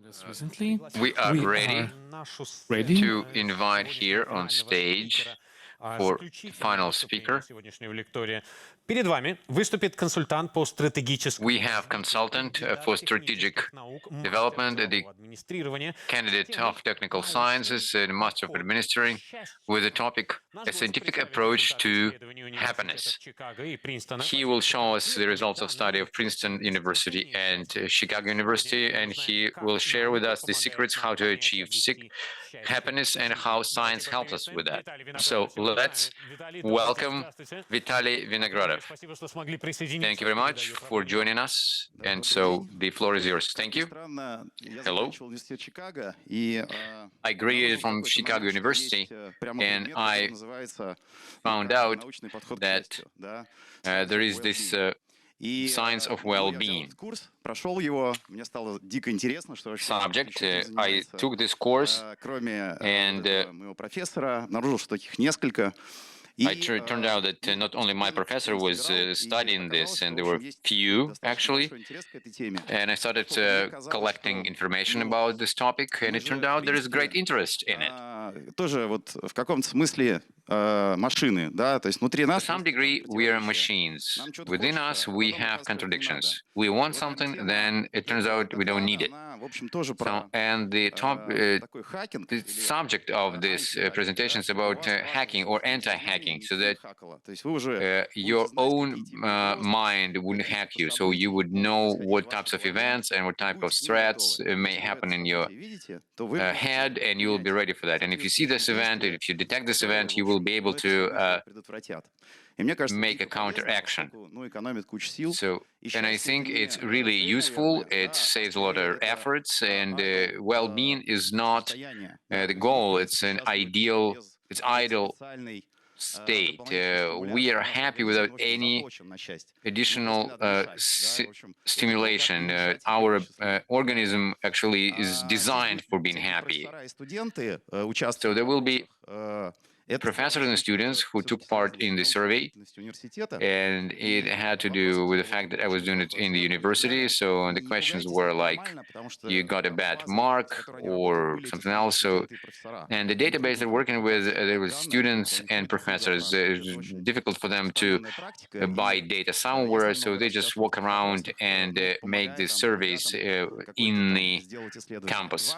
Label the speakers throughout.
Speaker 1: Recently,
Speaker 2: We are
Speaker 1: we
Speaker 2: ready
Speaker 1: are ready.
Speaker 2: to invite here on stage for the final speaker.
Speaker 3: Перед вами выступит консультант по стратегическому
Speaker 2: We have consultant for strategic development, the
Speaker 3: администрирования.
Speaker 2: candidate of technical sciences and master of administering, with the topic a scientific approach to happiness. He will show us the results of study of Princeton University and Chicago University, and he will share with us the secrets how to achieve happiness and how science helps us with that. So let's welcome Vitaly Vinogradov. Thank you very much for joining us. And so the floor is yours. Thank you. Hello. I graduated from Chicago University, and I found out that there is this science of well-being subject. I took this course, and it turned out that not only my professor was studying this, and there were few actually, and I started collecting information about this topic, and it turned out there is great interest in it. To some degree, we are machines. Within us, we have contradictions. We want something, then it turns out we don't need it. So, and the subject of this presentation is about hacking or anti-hacking, so that your own mind wouldn't hack you, so you would know what types of events and what type of threats may happen in your head, and you will be ready for that. And if you see this event, if you detect this event, you will be able to make a counteraction. So, and I think it's really useful. It saves a lot of efforts, and well-being is not the goal. It's an ideal, it's idle state. We are happy without any additional stimulation. Our organism actually is designed for being happy. So there will be professors and students who took part in the survey, and it had to do with the fact that I was doing it in the university. So the questions were like, you got a bad mark or something else. So, and the database they're working with, there was students and professors. It was difficult for them to buy data somewhere, so they just walk around and make these surveys in the campus.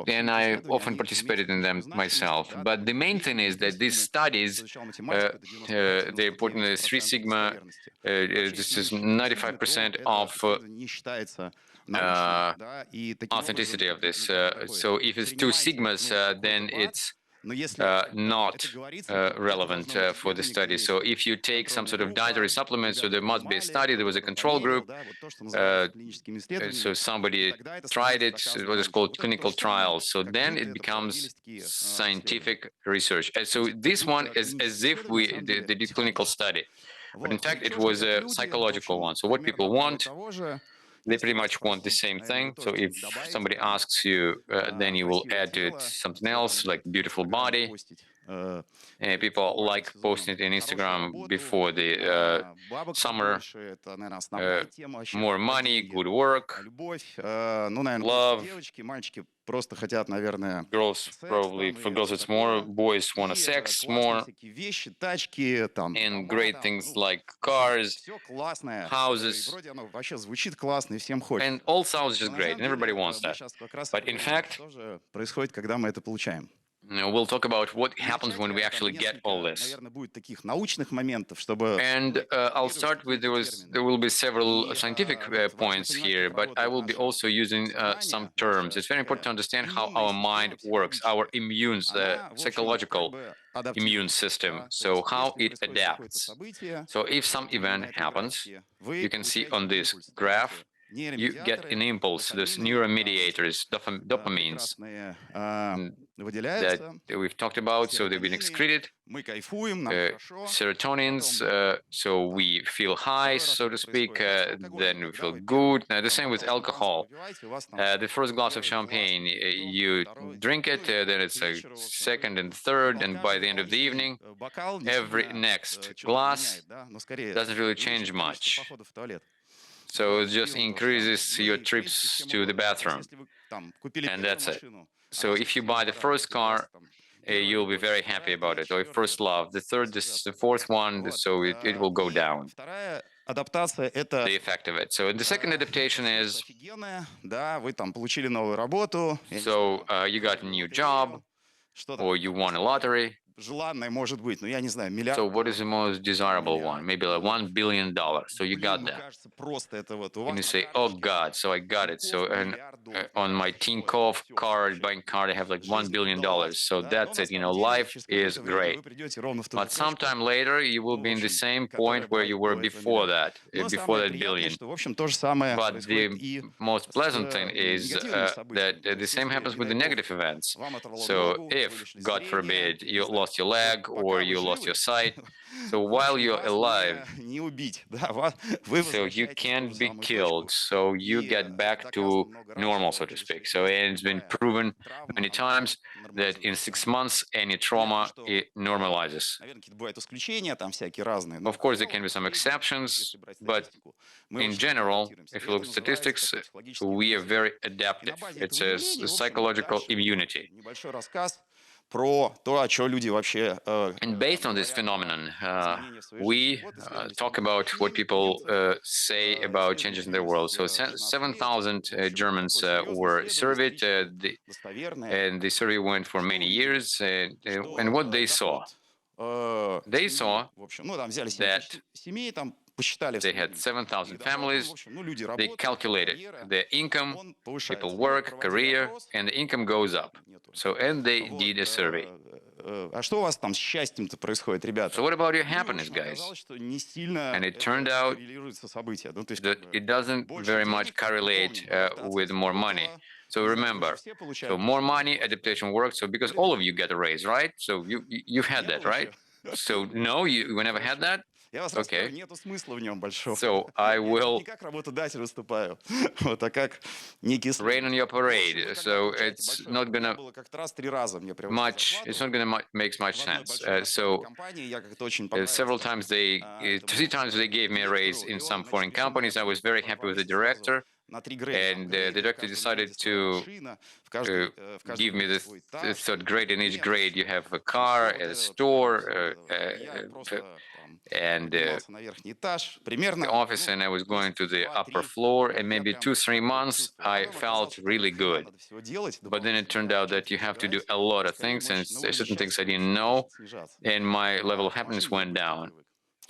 Speaker 2: And I often participated in them myself. But the main thing is that these studies, the important is 3 sigma, this is 95% of authenticity of this. So if it's 2 sigmas, then it's not relevant for the study. So if you take some sort of dietary supplement, so there must be a study, there was a control group, so somebody tried it, what is called clinical trials, so then it becomes scientific research. And so this one is as if they did clinical study, but in fact it was a psychological one. So what people want, they pretty much want the same thing. So if somebody asks you, then you will add to it something else, like beautiful body. People like posting it in Instagram before the summer. More money, good work, love. Girls, probably, for girls it's more, boys want to sex more, and great things like cars, houses, and all sounds just great, and everybody wants that. But in fact, we'll talk about what happens when we actually get all this. And I'll start with, there will be several scientific points here, but I will be also using some terms. It's very important to understand how our mind works, our psychological immune system, so how it adapts. So if some event happens, you can see on this graph, you get an impulse, those neuromediators, dopamines, that we've talked about, so they've been excreted, serotonins, so we feel high, so to speak, then we feel good. Now, the same with alcohol. The first glass of champagne, you drink it, then it's a second and third, and by the end of the evening, every next glass doesn't really change much. So it just increases your trips to the bathroom. and that's it. So if you buy the first car, you'll be very happy about it, or your first love. The third, the fourth one, so it will go down, the effect of it. So the second adaptation is, so you got a new job, or you won a lottery. So what is the most desirable one? Maybe like $1 billion. So you got that. And you say, oh God, so I got it. So and on my Tinkoff card, bank card, I have like $1 billion. So that's it. Life is great. But sometime later, you will be in the same point where you were before that billion. But the most pleasant thing is that the same happens with the negative events. So if, God forbid, you lost your leg or you lost your sight, so while you're alive, so you can't be killed, so you get back to normal, so to speak. So it's been proven many times that in 6 months, any trauma, it normalizes. Of course, there can be some exceptions, but in general, if you look at statistics, we are very adaptive. It's a psychological immunity. And based on this phenomenon, we talk about what people say about changes in the world. So 7,000 Germans were surveyed, and the survey went for many years. And what they saw? They saw that they had 7,000 families. They calculated their income, people work, career, and the income goes up. So, and they did a survey. So what about your happiness, guys? And it turned out that it doesn't very much correlate with more money. So remember, so more money, adaptation works. So because all of you get a raise, right? So you've had that, right? So no, you never had that? Okay. So I will rain on your parade. So it's not gonna make much sense. Several times 3 times they gave me a raise in some foreign companies. I was very happy with the director. And the director decided to give me the third grade. In each grade, you have a car, a store, and the office, and I was going to the upper floor, and maybe 2-3 months I felt really good. But then it turned out that you have to do a lot of things, and certain things I didn't know, and my level of happiness went down.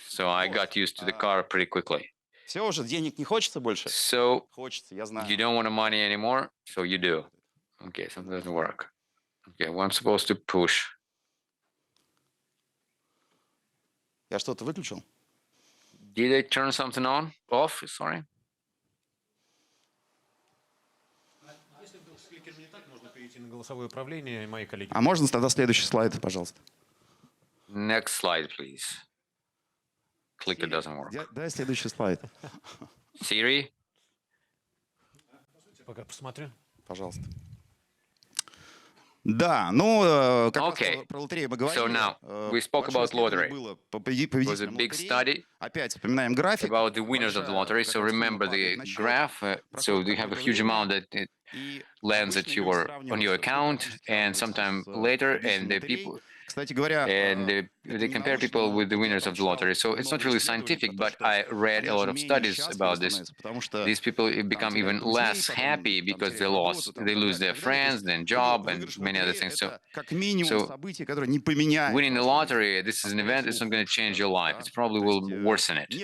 Speaker 2: So I got used to the car pretty quickly. So you don't want the money anymore, so you do. Okay, something doesn't work. Okay, well, I'm supposed to push. Did I turn something on? Off? Sorry.
Speaker 4: А можно тогда следующий слайд, пожалуйста?
Speaker 2: Next slide, please. Clicker doesn't work.
Speaker 4: Дай следующий слайд.
Speaker 2: Siri?
Speaker 3: Пока посмотрю.
Speaker 4: Пожалуйста. Да, ну, как
Speaker 2: Okay.
Speaker 4: про лотерею мы говорили.
Speaker 2: So now, we spoke about lottery. It was a big study
Speaker 4: Опять вспоминаем график.
Speaker 2: about the winners of the lottery. So remember the graph. So you have a huge amount that it lands at on your account, and sometime later, and the people.
Speaker 4: Кстати говоря,
Speaker 2: And they compare people with the winners of the lottery. So it's not really scientific, but I read a lot of studies about this. These people become even less happy because they lose their friends, their job, and many other things. So winning the lottery, this is an event, it's not going to change your life. It probably will worsen it.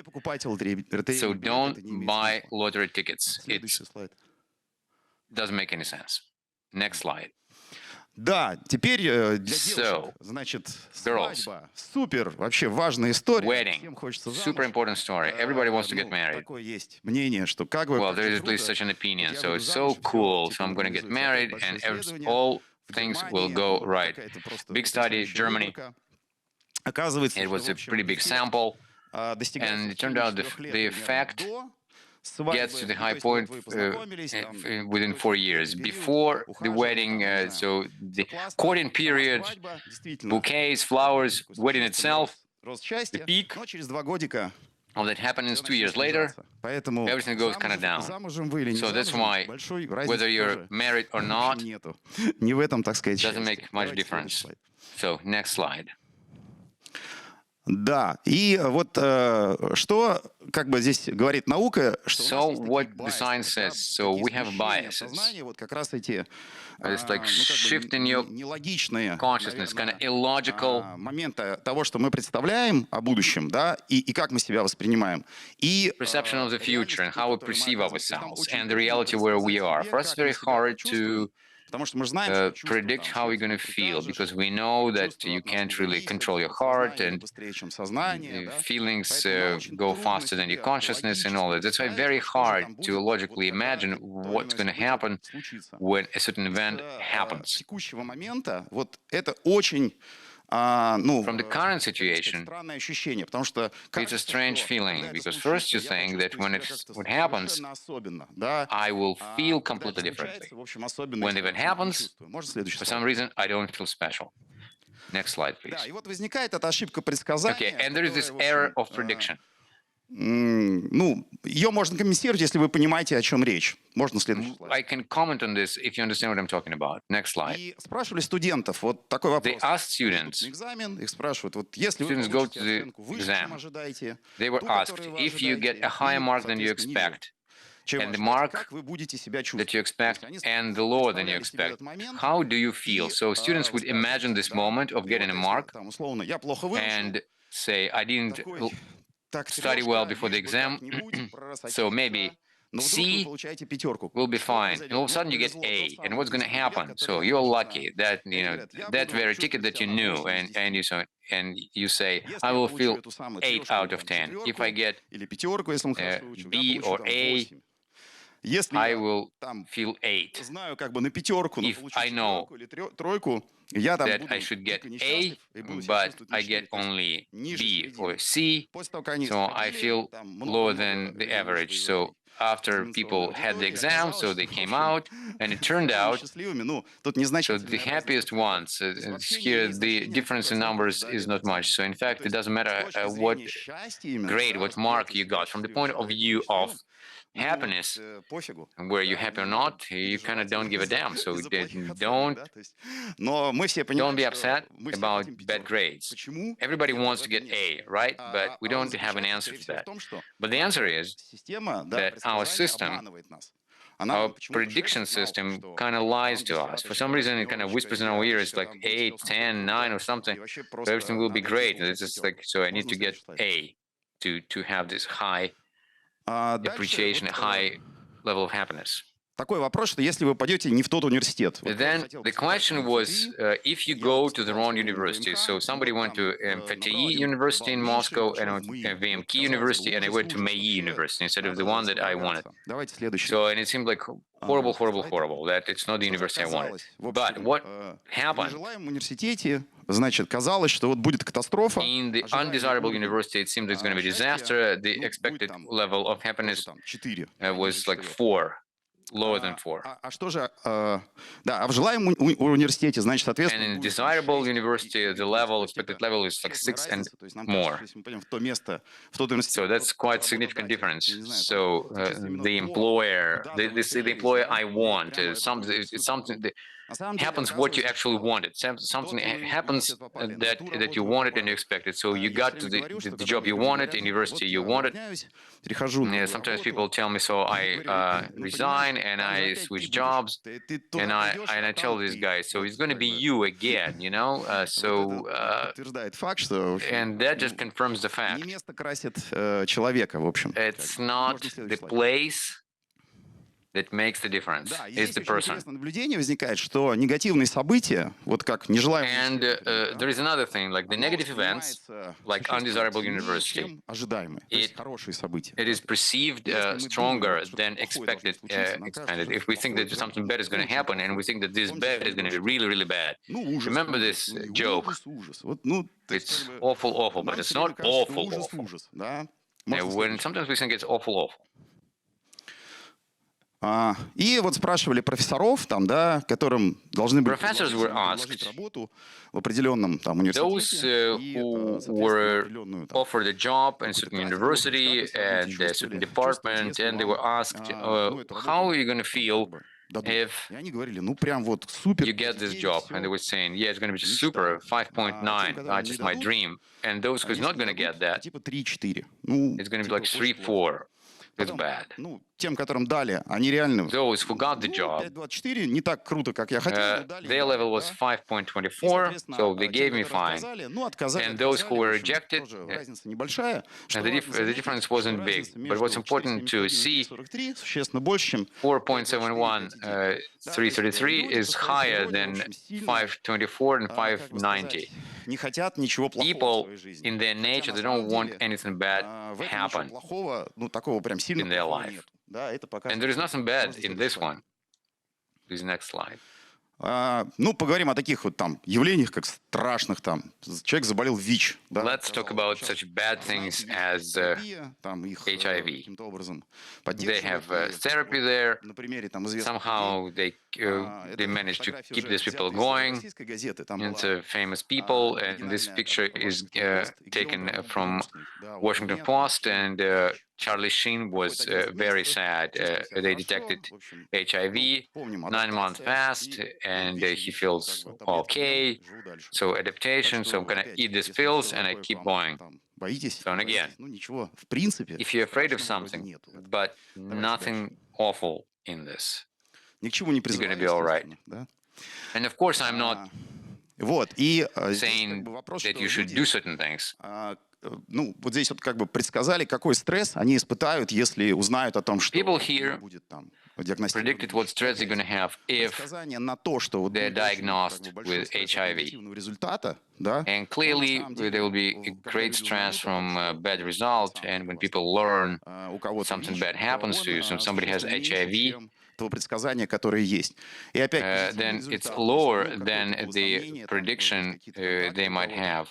Speaker 2: So don't buy lottery tickets. It doesn't make any sense. Next slide.
Speaker 4: Да, теперь девушек, значит, свадьба, супер, вообще важная история.
Speaker 2: Wedding, super important story. Everybody wants to get married.
Speaker 4: Такое есть мнение, что как бы...
Speaker 2: Well, there is at least such an opinion. So it's so cool. So I'm going to get married, and all things will go right. Big study, Germany. It was a pretty big sample, and it turned out the effect gets to the high point within 4 years. Before the wedding, so the courting period, bouquets, flowers, wedding itself, the peak, of that happens 2 years later,
Speaker 4: Поэтому
Speaker 2: everything goes kind of down.
Speaker 4: замужем вы или не
Speaker 2: So that's
Speaker 4: замужем,
Speaker 2: why,
Speaker 4: большой разницы
Speaker 2: whether you're
Speaker 4: тоже
Speaker 2: married or not,
Speaker 4: нету. Не в этом, так сказать,
Speaker 2: doesn't
Speaker 4: счастье.
Speaker 2: make much
Speaker 4: Давайте следующий
Speaker 2: difference.
Speaker 4: слайд.
Speaker 2: So next slide.
Speaker 4: Да, и вот что как бы здесь говорит наука, что у нас
Speaker 2: So
Speaker 4: есть такие
Speaker 2: what the
Speaker 4: biases,
Speaker 2: science
Speaker 4: да,
Speaker 2: says, so
Speaker 4: такие
Speaker 2: we have
Speaker 4: смещения
Speaker 2: biases.
Speaker 4: сознания, вот как раз эти
Speaker 2: It's like
Speaker 4: ну, как бы
Speaker 2: shifting your
Speaker 4: нелогичные,
Speaker 2: consciousness, kind of
Speaker 4: наверное,
Speaker 2: illogical
Speaker 4: моменты того, что мы представляем о будущем, да, и как мы себя воспринимаем. И
Speaker 2: perception of the future and how we
Speaker 4: реальность,
Speaker 2: perceive
Speaker 4: в которой мы оказываемся, там
Speaker 2: ourselves,
Speaker 4: очень
Speaker 2: and the
Speaker 4: трудно
Speaker 2: reality where we
Speaker 4: предсказать
Speaker 2: are.
Speaker 4: себе,
Speaker 2: For us,
Speaker 4: как мы
Speaker 2: very
Speaker 4: себя
Speaker 2: hard
Speaker 4: почувствуем,
Speaker 2: to
Speaker 4: потому что мы же знаем, что чувства,
Speaker 2: predict
Speaker 4: там,
Speaker 2: how you're
Speaker 4: сердцу
Speaker 2: going
Speaker 4: не
Speaker 2: to feel,
Speaker 4: прикажешь,
Speaker 2: because we know that
Speaker 4: чувства
Speaker 2: you
Speaker 4: от нас
Speaker 2: can't
Speaker 4: не
Speaker 2: really
Speaker 4: зависят,
Speaker 2: control your
Speaker 4: вот
Speaker 2: heart,
Speaker 4: сознание идет
Speaker 2: and
Speaker 4: быстрее, чем сознание, да.
Speaker 2: feelings
Speaker 4: Поэтому нам очень
Speaker 2: go
Speaker 4: трудно
Speaker 2: faster than your
Speaker 4: себе
Speaker 2: consciousness and all that. That's why
Speaker 4: представить,
Speaker 2: very
Speaker 4: что же
Speaker 2: hard
Speaker 4: там
Speaker 2: to
Speaker 4: будет, вот
Speaker 2: logically
Speaker 4: когда
Speaker 2: imagine
Speaker 4: то или
Speaker 2: what's
Speaker 4: иное
Speaker 2: going to
Speaker 4: событие
Speaker 2: happen
Speaker 4: случится.
Speaker 2: when a certain event
Speaker 4: С
Speaker 2: happens.
Speaker 4: текущего момента вот это очень ну,
Speaker 2: From the current
Speaker 4: как
Speaker 2: situation,
Speaker 4: странное ощущение, потому что
Speaker 2: it's a
Speaker 4: кажется,
Speaker 2: strange
Speaker 4: что
Speaker 2: feeling,
Speaker 4: когда это
Speaker 2: because first
Speaker 4: случится,
Speaker 2: you're
Speaker 4: я
Speaker 2: saying that when
Speaker 4: почувствую себя
Speaker 2: it
Speaker 4: как-то
Speaker 2: what happens,
Speaker 4: совершенно особенно, да.
Speaker 2: I will feel
Speaker 4: Когда это
Speaker 2: completely differently.
Speaker 4: случается, в общем, особенно
Speaker 2: When
Speaker 4: я
Speaker 2: the event
Speaker 4: себя не
Speaker 2: happens,
Speaker 4: чувствую. Можно следующий
Speaker 2: for
Speaker 4: слайд?
Speaker 2: some reason, I don't feel special. Next slide,
Speaker 4: Да,
Speaker 2: please.
Speaker 4: и вот возникает эта ошибка
Speaker 2: Okay,
Speaker 4: предсказания,
Speaker 2: and there is this
Speaker 4: которая,
Speaker 2: error of prediction.
Speaker 4: ну, ее можно комментировать, если вы понимаете, о чем речь. Можно следующий
Speaker 2: I
Speaker 4: слайд.
Speaker 2: can comment on this if you understand what I'm talking about. Next slide.
Speaker 4: И спрашивали студентов, вот такой
Speaker 2: They
Speaker 4: вопрос.
Speaker 2: asked
Speaker 4: Они идут
Speaker 2: students.
Speaker 4: на экзамен, их спрашивают, вот если вы
Speaker 2: Students go
Speaker 4: получите
Speaker 2: to the
Speaker 4: оценку выше,
Speaker 2: exam.
Speaker 4: чем ожидаете,
Speaker 2: They were
Speaker 4: ту,
Speaker 2: asked,
Speaker 4: которую вы
Speaker 2: if you get
Speaker 4: ожидаете,
Speaker 2: a higher
Speaker 4: и,
Speaker 2: mark than you
Speaker 4: соответственно, ниже,
Speaker 2: expect,
Speaker 4: чем
Speaker 2: and the
Speaker 4: ожидаете,
Speaker 2: mark
Speaker 4: как вы будете себя
Speaker 2: that you
Speaker 4: чувствовать. То
Speaker 2: expect,
Speaker 4: есть они
Speaker 2: and the lower than you
Speaker 4: представляли себе
Speaker 2: expect,
Speaker 4: этот момент
Speaker 2: how do you
Speaker 4: и
Speaker 2: feel? So students would imagine
Speaker 4: высказывают,
Speaker 2: this
Speaker 4: да.
Speaker 2: moment of
Speaker 4: И
Speaker 2: getting
Speaker 4: вот
Speaker 2: a
Speaker 4: если,
Speaker 2: mark
Speaker 4: там, условно, я плохо выучил,
Speaker 2: and say, I didn't
Speaker 4: такой, так,
Speaker 2: study well
Speaker 4: трешка,
Speaker 2: before the
Speaker 4: лишь бы
Speaker 2: exam,
Speaker 4: как-нибудь просочиться,
Speaker 2: so maybe
Speaker 4: но вдруг вы
Speaker 2: C
Speaker 4: получаете пятерку.
Speaker 2: will be
Speaker 4: Что
Speaker 2: fine. And all of
Speaker 4: произойдет?
Speaker 2: a
Speaker 4: Ну,
Speaker 2: sudden you get
Speaker 4: повезло,
Speaker 2: A.
Speaker 4: тот
Speaker 2: And
Speaker 4: самый
Speaker 2: what's going to
Speaker 4: единственный билет,
Speaker 2: happen?
Speaker 4: который
Speaker 2: So
Speaker 4: я
Speaker 2: you're
Speaker 4: не
Speaker 2: lucky
Speaker 4: знаю.
Speaker 2: that,
Speaker 4: И они говорят, я
Speaker 2: that
Speaker 4: буду
Speaker 2: very
Speaker 4: чувствовать
Speaker 2: ticket that you
Speaker 4: себя на
Speaker 2: knew,
Speaker 4: 8 из 10.
Speaker 2: and you say,
Speaker 4: Если
Speaker 2: I
Speaker 4: я
Speaker 2: will
Speaker 4: получу
Speaker 2: feel
Speaker 4: эту самую
Speaker 2: 8
Speaker 4: трешку
Speaker 2: out
Speaker 4: или
Speaker 2: of
Speaker 4: там
Speaker 2: 10. If
Speaker 4: четверку,
Speaker 2: I get
Speaker 4: или пятерку, если он хорошо выучил, я
Speaker 2: B
Speaker 4: получу
Speaker 2: or
Speaker 4: там
Speaker 2: A,
Speaker 4: 8. Если
Speaker 2: I
Speaker 4: я
Speaker 2: will
Speaker 4: там
Speaker 2: feel 8.
Speaker 4: знаю как бы на пятерку, но
Speaker 2: If
Speaker 4: получу
Speaker 2: I know
Speaker 4: четверку или тройку, я там
Speaker 2: that
Speaker 4: буду
Speaker 2: I should get
Speaker 4: дико
Speaker 2: A,
Speaker 4: несчастлив и буду себя
Speaker 2: but
Speaker 4: чувствовать
Speaker 2: I
Speaker 4: ничего,
Speaker 2: get
Speaker 4: то есть
Speaker 2: only
Speaker 4: ниже
Speaker 2: B or
Speaker 4: середины.
Speaker 2: C,
Speaker 4: После того, как они
Speaker 2: so I
Speaker 4: сходили,
Speaker 2: feel
Speaker 4: там
Speaker 2: lower
Speaker 4: много-много
Speaker 2: than the
Speaker 4: людей вышло
Speaker 2: average.
Speaker 4: из
Speaker 2: So
Speaker 4: этой
Speaker 2: after
Speaker 4: экзаменационной
Speaker 2: people had the
Speaker 4: аудитории,
Speaker 2: exam,
Speaker 4: оказалось,
Speaker 2: so
Speaker 4: что,
Speaker 2: they
Speaker 4: в
Speaker 2: came
Speaker 4: общем,
Speaker 2: out, and it turned
Speaker 4: самыми
Speaker 2: out
Speaker 4: счастливыми, ну, тут
Speaker 2: so
Speaker 4: незначительная
Speaker 2: the
Speaker 4: разница
Speaker 2: happiest
Speaker 4: какая.
Speaker 2: ones,
Speaker 4: То есть вообще не
Speaker 2: here
Speaker 4: имеет
Speaker 2: the
Speaker 4: значения,
Speaker 2: difference in
Speaker 4: какую оценку вы
Speaker 2: numbers
Speaker 4: сдали
Speaker 2: is
Speaker 4: в
Speaker 2: not much.
Speaker 4: экзамене.
Speaker 2: So in
Speaker 4: Ну,
Speaker 2: fact,
Speaker 4: то
Speaker 2: it
Speaker 4: есть
Speaker 2: doesn't
Speaker 4: с
Speaker 2: matter
Speaker 4: точки
Speaker 2: what
Speaker 4: зрения счастья именно,
Speaker 2: grade,
Speaker 4: да,
Speaker 2: what
Speaker 4: что
Speaker 2: mark
Speaker 4: делаете
Speaker 2: you
Speaker 4: себя
Speaker 2: got. From the
Speaker 4: счастливым
Speaker 2: point of
Speaker 4: человеком,
Speaker 2: view of
Speaker 4: счастливым, ну вот,
Speaker 2: happiness,
Speaker 4: пофигу.
Speaker 2: where you're
Speaker 4: Да,
Speaker 2: happy or
Speaker 4: не
Speaker 2: not,
Speaker 4: надо
Speaker 2: you kind of
Speaker 4: переживать
Speaker 2: don't give a
Speaker 4: из-за
Speaker 2: damn. So
Speaker 4: из-за плохих оценок,
Speaker 2: don't
Speaker 4: да, то есть, но мы все
Speaker 2: don't
Speaker 4: понимаем,
Speaker 2: be
Speaker 4: что
Speaker 2: upset
Speaker 4: мы все
Speaker 2: about
Speaker 4: хотим
Speaker 2: bad
Speaker 4: пятерку.
Speaker 2: grades.
Speaker 4: Почему?
Speaker 2: Everybody
Speaker 4: Ответа
Speaker 2: wants
Speaker 4: в
Speaker 2: to
Speaker 4: этом
Speaker 2: get
Speaker 4: нет.
Speaker 2: A, right? But we don't have an
Speaker 4: Заключается,
Speaker 2: answer
Speaker 4: скорее
Speaker 2: to
Speaker 4: всего, в
Speaker 2: that.
Speaker 4: том, что
Speaker 2: But the answer is
Speaker 4: система, да,
Speaker 2: that our
Speaker 4: предсказания
Speaker 2: system,
Speaker 4: обманывает нас. Она
Speaker 2: our
Speaker 4: почему-то
Speaker 2: prediction
Speaker 4: шепчет на ухо,
Speaker 2: system
Speaker 4: что
Speaker 2: kind of lies
Speaker 4: там
Speaker 2: to us. For some
Speaker 4: десяточка,
Speaker 2: reason, it kind of
Speaker 4: восьмерочка,
Speaker 2: whispers in our ears
Speaker 4: девяточка,
Speaker 2: like
Speaker 4: там будет
Speaker 2: 8,
Speaker 4: все супер
Speaker 2: 10, 9 or
Speaker 4: круто,
Speaker 2: something.
Speaker 4: и вообще
Speaker 2: So everything
Speaker 4: просто
Speaker 2: will be
Speaker 4: надо идти
Speaker 2: great. And
Speaker 4: получать
Speaker 2: it's just like,
Speaker 4: пятерку.
Speaker 2: so I need
Speaker 4: Можно
Speaker 2: to get
Speaker 4: следующий слайд.
Speaker 2: A to have this high
Speaker 4: Дальше
Speaker 2: appreciation, a
Speaker 4: вот
Speaker 2: high level of happiness.
Speaker 4: такой вопрос, что если вы пойдете не в тот университет. Вот
Speaker 2: Then
Speaker 4: хотел
Speaker 2: the
Speaker 4: поступать
Speaker 2: question
Speaker 4: там в
Speaker 2: was,
Speaker 4: ФТИ,
Speaker 2: if you
Speaker 4: я
Speaker 2: go
Speaker 4: вот
Speaker 2: to the
Speaker 4: поступал
Speaker 2: wrong
Speaker 4: в
Speaker 2: university,
Speaker 4: ВМК,
Speaker 2: so
Speaker 4: ну
Speaker 2: somebody
Speaker 4: вот
Speaker 2: went
Speaker 4: там
Speaker 2: to
Speaker 4: набрал
Speaker 2: Vitaly
Speaker 4: один
Speaker 2: University
Speaker 4: балл
Speaker 2: in
Speaker 4: меньше,
Speaker 2: Moscow
Speaker 4: пошел в
Speaker 2: and
Speaker 4: МАИ. Вот
Speaker 2: VMK
Speaker 4: казалось бы,
Speaker 2: University, and I
Speaker 4: ужас,
Speaker 2: went to
Speaker 4: ужас,
Speaker 2: Mayi
Speaker 4: вообще
Speaker 2: University instead of the
Speaker 4: надо
Speaker 2: one that I wanted.
Speaker 4: исправляться. Давайте следующий.
Speaker 2: So, and it seemed like horrible, horrible,
Speaker 4: Слайд.
Speaker 2: horrible, that it's not the
Speaker 4: Что же
Speaker 2: university I wanted.
Speaker 4: оказалось? В
Speaker 2: But
Speaker 4: общем,
Speaker 2: what
Speaker 4: в
Speaker 2: happened
Speaker 4: нежелаемом университете, значит, казалось, что вот будет катастрофа.
Speaker 2: in the
Speaker 4: Ожидаемый
Speaker 2: undesirable
Speaker 4: уровень
Speaker 2: university? It seemed it's going to be
Speaker 4: счастья,
Speaker 2: disaster. The
Speaker 4: ну, будет
Speaker 2: expected
Speaker 4: там
Speaker 2: level of
Speaker 4: тоже
Speaker 2: happiness
Speaker 4: там 4, ниже
Speaker 2: was like
Speaker 4: 4.
Speaker 2: 4, lower than 4.
Speaker 4: А что же, да, а в желаемом университете, значит,
Speaker 2: And
Speaker 4: соответственно,
Speaker 2: in
Speaker 4: будет там
Speaker 2: desirable
Speaker 4: 6
Speaker 2: university, the level, expected level is like 6 and
Speaker 4: то есть нам
Speaker 2: more.
Speaker 4: кажется, если мы пойдем в то место, в тот университет,
Speaker 2: So that's quite significant difference. So the employer, the employer I want is something. It's something that happens what you actually wanted. Something happens that you wanted and you expected. So you got to the job you wanted, the university you wanted. Yeah, sometimes people tell me, so I resign and I switch jobs, and I tell this guy, so it's going to be you again, you know. And that just confirms the fact.
Speaker 4: Не место красит человека, в общем.
Speaker 2: It's not the place that makes the difference.
Speaker 4: Да, и
Speaker 2: It's
Speaker 4: здесь
Speaker 2: the
Speaker 4: очень
Speaker 2: person.
Speaker 4: интересное наблюдение возникает, что негативные события, вот как нежелаемые,
Speaker 2: And there is another thing, like the negative events, like undesirable university.
Speaker 4: чем ожидаемые, то есть хорошие события.
Speaker 2: It is perceived stronger than expected, expanded. If we think that something bad is going to happen, and we think that this bad is going to be really, really bad. Remember this joke? It's awful, awful, but it's not awful, awful.
Speaker 4: Да?
Speaker 2: When sometimes we think it's awful, awful.
Speaker 4: И вот спрашивали профессоров, там, да, которым должны были
Speaker 2: Professors were
Speaker 4: предложить
Speaker 2: asked,
Speaker 4: работу в определенном там
Speaker 2: those
Speaker 4: университете и,
Speaker 2: who
Speaker 4: соответственно,
Speaker 2: were
Speaker 4: определенную там
Speaker 2: offered a job in
Speaker 4: какую-то
Speaker 2: certain
Speaker 4: кафедру, штат,
Speaker 2: university
Speaker 4: если вы будете
Speaker 2: and a certain
Speaker 4: чувствовали,
Speaker 2: department,
Speaker 4: если
Speaker 2: and they
Speaker 4: вам,
Speaker 2: were asked,
Speaker 4: ну, эту
Speaker 2: how
Speaker 4: работу
Speaker 2: are you going to
Speaker 4: там,
Speaker 2: feel
Speaker 4: как бы дадут.
Speaker 2: if
Speaker 4: И они говорили, ну, прям вот супер,
Speaker 2: you get this
Speaker 4: 5,9,
Speaker 2: job? And they
Speaker 4: все,
Speaker 2: were saying, yeah, it's going to be just super,
Speaker 4: мечта. А тем,
Speaker 2: 5.9,
Speaker 4: которым
Speaker 2: that's
Speaker 4: не
Speaker 2: just my
Speaker 4: дадут,
Speaker 2: dream. And those who's not
Speaker 4: если не
Speaker 2: going to
Speaker 4: дадут,
Speaker 2: get
Speaker 4: то
Speaker 2: that,
Speaker 4: типа 3-4. Ну,
Speaker 2: it's going to be
Speaker 4: типа
Speaker 2: like 3,
Speaker 4: очень плохо.
Speaker 2: 4. It's
Speaker 4: Потом,
Speaker 2: bad.
Speaker 4: ну, тем, которым дали, они реально,
Speaker 2: Those who got the
Speaker 4: ну,
Speaker 2: job,
Speaker 4: 5,24, не так круто, как я хотел, но дали и
Speaker 2: their
Speaker 4: дали,
Speaker 2: level was
Speaker 4: да. И,
Speaker 2: 5.24,
Speaker 4: соответственно,
Speaker 2: so they
Speaker 4: тем,
Speaker 2: gave me
Speaker 4: которые
Speaker 2: fine.
Speaker 4: отказали, ну, отказали,
Speaker 2: And those who
Speaker 4: в
Speaker 2: were
Speaker 4: общем,
Speaker 2: rejected,
Speaker 4: тоже разница небольшая.
Speaker 2: and
Speaker 4: Что важно
Speaker 2: the
Speaker 4: заметить,
Speaker 2: difference
Speaker 4: что
Speaker 2: wasn't big.
Speaker 4: разница
Speaker 2: But what's
Speaker 4: между
Speaker 2: important to
Speaker 4: 4,71 и
Speaker 2: see,
Speaker 4: 3,43 существенно больше, чем
Speaker 2: 4.71,
Speaker 4: 5,24, 5,9. Да, то есть
Speaker 2: 333
Speaker 4: люди
Speaker 2: is
Speaker 4: по своей
Speaker 2: higher
Speaker 4: природе, в
Speaker 2: than
Speaker 4: общем, сильно,
Speaker 2: 524 and
Speaker 4: как бы сказать,
Speaker 2: 590.
Speaker 4: не хотят ничего плохого в
Speaker 2: People
Speaker 4: своей жизни.
Speaker 2: in their
Speaker 4: Хотя
Speaker 2: nature,
Speaker 4: на
Speaker 2: they
Speaker 4: самом
Speaker 2: don't want
Speaker 4: деле
Speaker 2: anything bad
Speaker 4: в этом ничего
Speaker 2: happen
Speaker 4: плохого, ну, такого прям сильно
Speaker 2: in their
Speaker 4: плохого
Speaker 2: life.
Speaker 4: нет. Да, это
Speaker 2: And
Speaker 4: покажет.
Speaker 2: there is nothing bad
Speaker 4: Можно
Speaker 2: in
Speaker 4: следующий
Speaker 2: this
Speaker 4: слайд.
Speaker 2: one. This next slide.
Speaker 4: Ну, поговорим о таких вот там явлениях, как страшных там. Человек заболел ВИЧ. Да,
Speaker 2: Let's talk about such bad things as
Speaker 4: там их
Speaker 2: HIV.
Speaker 4: каким-то образом
Speaker 2: They
Speaker 4: поддерживают.
Speaker 2: have therapy there.
Speaker 4: На примере там известных
Speaker 2: Somehow they managed to keep these people going. It's famous people, and this picture is taken from Washington Post, and Charlie Sheen was very sad. They detected HIV. 9 months passed, and he feels okay. So adaptation. So I'm gonna eat these pills, and I keep going. So and again, if you're afraid of something, but nothing awful in this, you're gonna be all right. And of course, I'm not
Speaker 4: Вот, и
Speaker 2: saying that you should do certain things.
Speaker 4: Ну, вот здесь вот как бы предсказали, какой стресс они испытают, если узнают о том, что
Speaker 2: People here
Speaker 4: будет там
Speaker 2: predicted what stress they're going to have if
Speaker 4: на то, что
Speaker 2: they're diagnosed with HIV.
Speaker 4: результата, да,
Speaker 2: And clearly, there will be a great stress from a bad result. And when people learn something bad happens to you, so somebody has HIV,
Speaker 4: того предсказания, которое есть. И опять,
Speaker 2: then it's lower than the prediction they might have.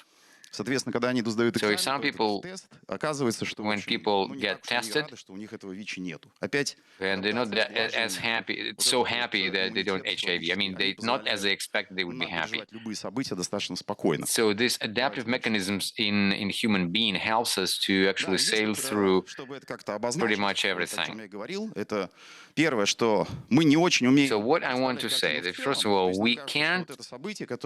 Speaker 4: Соответственно, когда они сдают
Speaker 2: So
Speaker 4: экзамен,
Speaker 2: some people,
Speaker 4: тест, оказывается, что
Speaker 2: when people get tested,
Speaker 4: что у них этого ВИЧа нету. Опять,
Speaker 2: and they're not as happy, so happy that they don't HIV. I mean, they not as they expected they would be happy.
Speaker 4: любые события достаточно спокойно.
Speaker 2: So this adaptive mechanisms in human being helps us to actually sail through pretty much everything.
Speaker 4: Я говорил, это первое, что мы не очень умеем.
Speaker 2: So what I want to say that first of all, we can't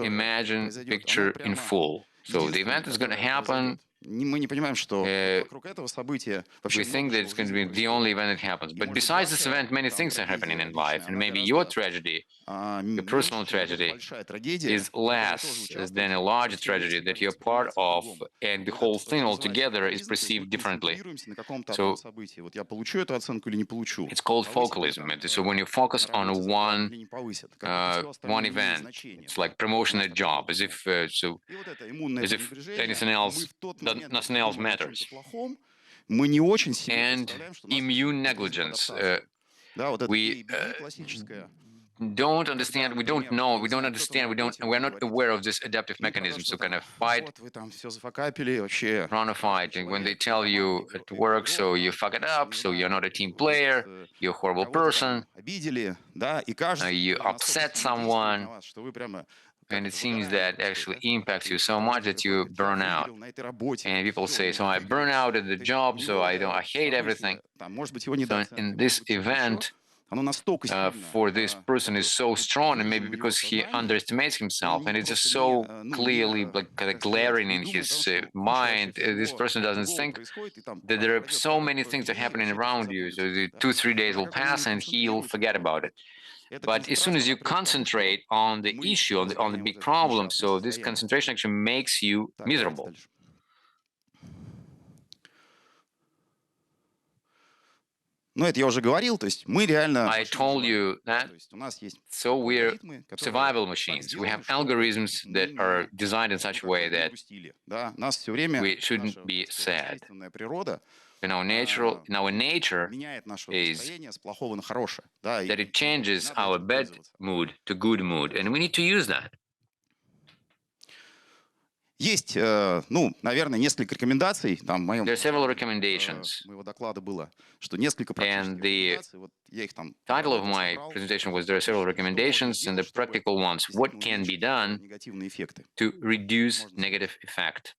Speaker 2: imagine picture in full. So the event is going to happen.
Speaker 4: Мы не понимаем, что вокруг этого события
Speaker 2: We think that it's going to be the only event that happens. But besides this event, many things are happening in life. And maybe your tragedy, your personal tragedy, is less than a larger tragedy that you're part of, and the whole thing altogether is perceived differently. So it's called focalism. So when you focus on one event, it's like promotion at job, as if nothing else matters. And immune negligence. We don't understand, we don't know, we don't understand, we're not aware of this adaptive mechanism. So kind of fight, run a fight, and when they tell you at work, so you fuck it up, so you're not a team player, you're a horrible person, you upset someone, and it seems that actually impacts you so much that you burn out. And people say, so I burn out at the job, so I hate everything. So in this event, for this person is so strong, and maybe because he underestimates himself, and it's just so clearly like kind of glaring in his mind, this person doesn't think that there are so many things that are happening around you. So the 2-3 days will pass and he'll forget about it. But as soon as you concentrate on the issue, on the big problem, so this concentration actually makes you miserable.
Speaker 4: Ну, это я уже говорил, то есть мы реально...
Speaker 2: I told you that. So we're survival machines. We have algorithms that are designed in such a way that we shouldn't be sad. In our nature is that it changes our bad mood to good mood, and we need to use that.
Speaker 4: Есть, ну, наверное, несколько рекомендаций. Там в моем
Speaker 2: There are several recommendations,
Speaker 4: моего доклада было, что несколько
Speaker 2: and
Speaker 4: практических
Speaker 2: the
Speaker 4: рекомендаций. Вот я их там
Speaker 2: title of
Speaker 4: подробно
Speaker 2: my
Speaker 4: собрал.
Speaker 2: presentation was there are several
Speaker 4: Что можно
Speaker 2: recommendations, and
Speaker 4: сделать,
Speaker 2: the
Speaker 4: чтобы
Speaker 2: practical ones. What
Speaker 4: действительно
Speaker 2: can be
Speaker 4: уменьшить
Speaker 2: done
Speaker 4: негативные эффекты?
Speaker 2: to reduce
Speaker 4: Можно
Speaker 2: negative effect?